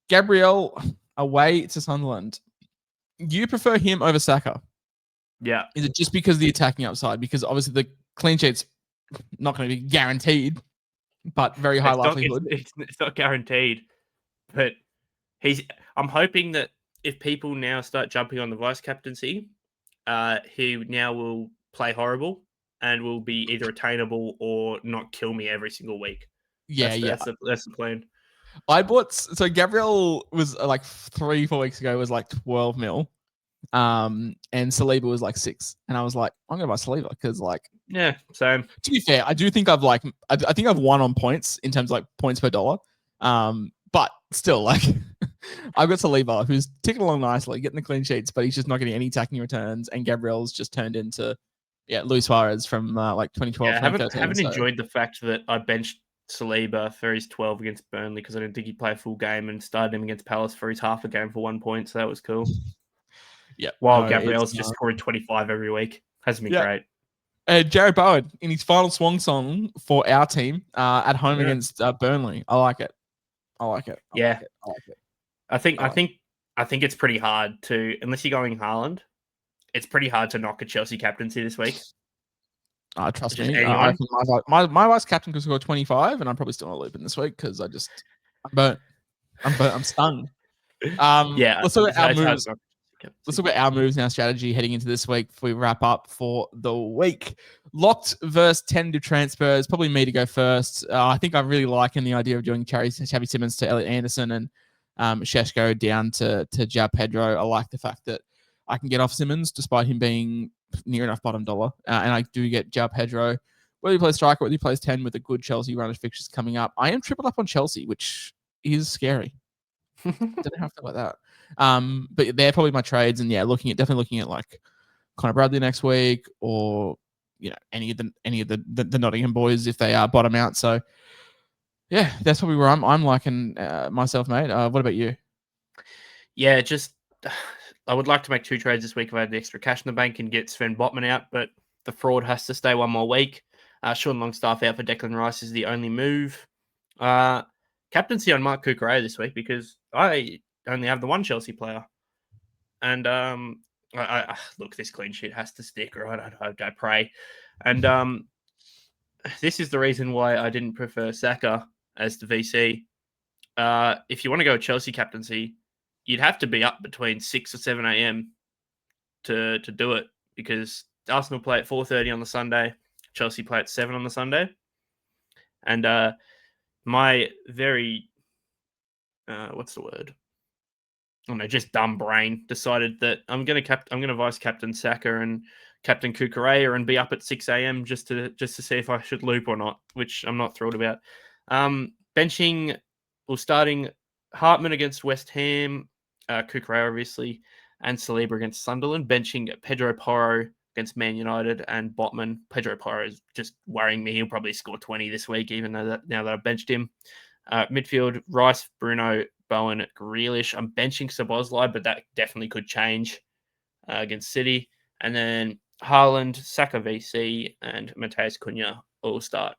Gabriel away to Sunderland. Do you prefer him over Saka? Yeah. Is it just because of the attacking upside? Because obviously the clean sheet's not going to be guaranteed, but very high likelihood. It's not guaranteed, but I'm hoping that if people now start jumping on the vice captaincy, he now will play horrible and will be either attainable or not kill me every single week. That's the plan. I bought, so Gabriel was like 3-4 weeks ago was like 12 mil. And Saliba was like 6. And I was like, I'm gonna buy Saliba because, like, yeah, same. To be fair, I do think I think I've won on points in terms of like points per dollar. But still, like, I've got Saliba who's ticking along nicely, getting the clean sheets, but he's just not getting any attacking returns. And Gabriel's just turned into Luis Suarez from like 2012. Yeah, I haven't enjoyed the fact that I benched Saliba for his 12 against Burnley because I didn't think he'd play a full game, and started him against Palace for his half a game for 1 point. So that was cool. Yeah. While Gabriel's just scoring 25 every week. Hasn't been great. Jared Bowen in his final swan song for our team at home against Burnley. I like it. I like it. I think it's pretty hard to, unless you're going Haaland, it's pretty hard to knock a Chelsea captaincy this week. Trust me. I reckon my vice captain could score 25, and I'm probably still not looping this week because I'm burnt. I'm stung. Let's talk about our moves. Let's talk about our moves and our strategy heading into this week before we wrap up for the week. Locked versus tentative transfers. Probably me to go first. I think I'm really liking the idea of doing Xavi Simons to Elliot Anderson and Šeško down to João Pedro. I like the fact that I can get off Simons despite him being near enough bottom dollar. And I do get João Pedro. Whether he plays striker, whether he plays 10 with a good Chelsea run of fixtures coming up. I am tripled up on Chelsea, which is scary. Don't have to like that. But they're probably my trades, and definitely looking at like Connor Bradley next week, or any of the Nottingham boys if they are bottom out. So yeah, that's probably where I'm liking myself, mate. What about you? Yeah, just I would like to make 2 trades this week if I had the extra cash in the bank and get Sven Botman out, but the fraud has to stay 1 more week. Sean Longstaff out for Declan Rice is the only move. Captaincy on Mark Cucurella this week because I only have the one Chelsea player. And I look, this clean sheet has to stick, right? I pray. And this is the reason why I didn't prefer Saka as the VC. If you want to go Chelsea captaincy, you'd have to be up between 6 or 7 a.m. to do it, because Arsenal play at 4:30 on the Sunday, Chelsea play at 7 on the Sunday. And my very, what's the word? I don't know, just dumb brain decided that I'm going to vice captain Saka and captain Kukureya and be up at 6 a.m. just to see if I should loop or not, which I'm not thrilled about. Benching or starting Hartman against West Ham, Kukureya obviously, and Saliba against Sunderland. Benching Pedro Porro against Man United and Botman. Pedro Porro is just worrying me. He'll probably score 20 this week, even though now that I've benched him. Midfield, Rice, Bruno, Bowen, Grealish. I'm benching Szoboszlai, but that definitely could change against City. And then Haaland, Saka VC, and Mateus Cunha all start.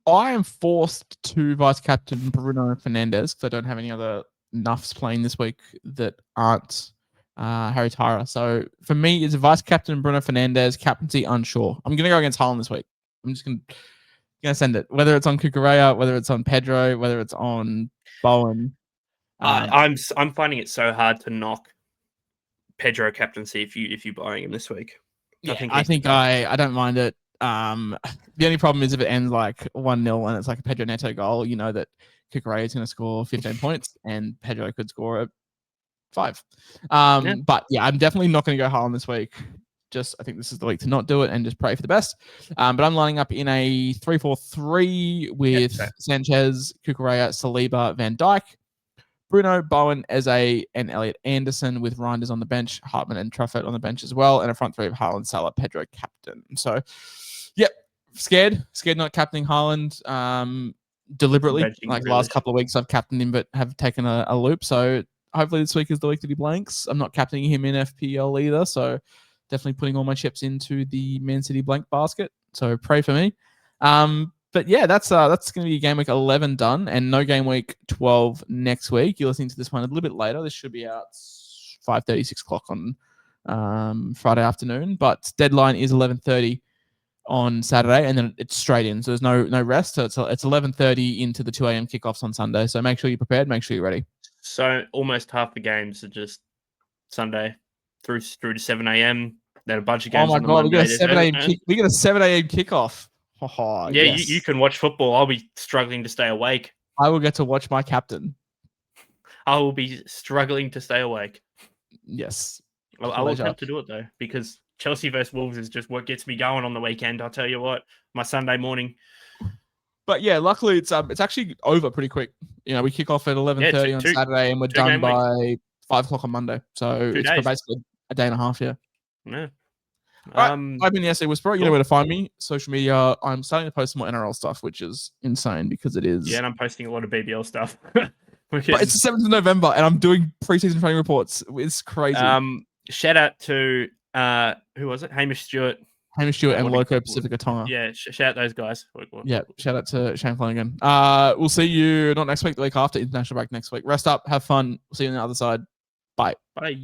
I am forced to vice captain Bruno Fernandes because I don't have any other nuffs playing this week that aren't Harry Tyra. So for me, it's vice captain Bruno Fernandes, captaincy unsure. I'm going to go against Haaland this week. I'm just going to send it, whether it's on Kukureya, whether it's on Pedro, whether it's on Bowen. I'm finding it so hard to knock Pedro captaincy if you buying him this week. Yeah, I don't mind it. The only problem is if it ends like 1-0 and it's like a Pedro Neto goal, you know that Kukureya is going to score 15 points and Pedro could score 5. But yeah, I'm definitely not going to go Haaland this week. I think this is the week to not do it and just pray for the best. But I'm lining up in a 3-4-3 with Sanchez, Kukureya, Saliba, Van Dijk, Bruno, Bowen, Eze, and Elliot Anderson, with Reinders on the bench, Hartman and Truffert on the bench as well, and a front three of Haaland, Salah, Pedro, captain. So, yep, scared not captaining Haaland deliberately. Like the last couple of weeks, I've captained him, but have taken a loop. So hopefully this week is the week that he blanks. I'm not captaining him in FPL either, so definitely putting all my chips into the Man City blank basket. So pray for me. But yeah, that's going to be game week 11 done, and no game week 12 next week. You're listening to this one a little bit later. This should be out 5:30, 6 o'clock on Friday afternoon, but deadline is 11:30 on Saturday, and then it's straight in. So there's no rest. So it's 11:30 into the 2 a.m. kickoffs on Sunday. So make sure you're prepared. Make sure you're ready. So almost half the games are just Sunday through to 7 a.m. There are a bunch of games. Oh my God, we got a 7 a.m. kickoff. Oh, yeah, yes. you can watch football. I'll be struggling to stay awake. I will get to watch my captain. I will be struggling to stay awake. Yes. I will attempt to do it, though, because Chelsea versus Wolves is just what gets me going on the weekend. I'll tell you what, my Sunday morning. But yeah, luckily it's actually over pretty quick. You know, we kick off at 11:30 on Saturday, and we're done by 5 o'clock on Monday. So it's basically a day and a half, yeah. Yeah. Right, I've been the SA Whisperer. You know where to find me. Social media. I'm starting to post more NRL stuff, which is insane because it is. Yeah, and I'm posting a lot of BBL stuff. But it's the 7th of November, and I'm doing preseason training reports. It's crazy. Shout out to who was it? Hamish Stewart and Loco Pacifica Tonga. Yeah, shout out those guys. Yeah, shout out to Shane Flanagan. We'll see you not next week, the week after, international break next week. Rest up, have fun. We'll see you on the other side. Bye. Bye.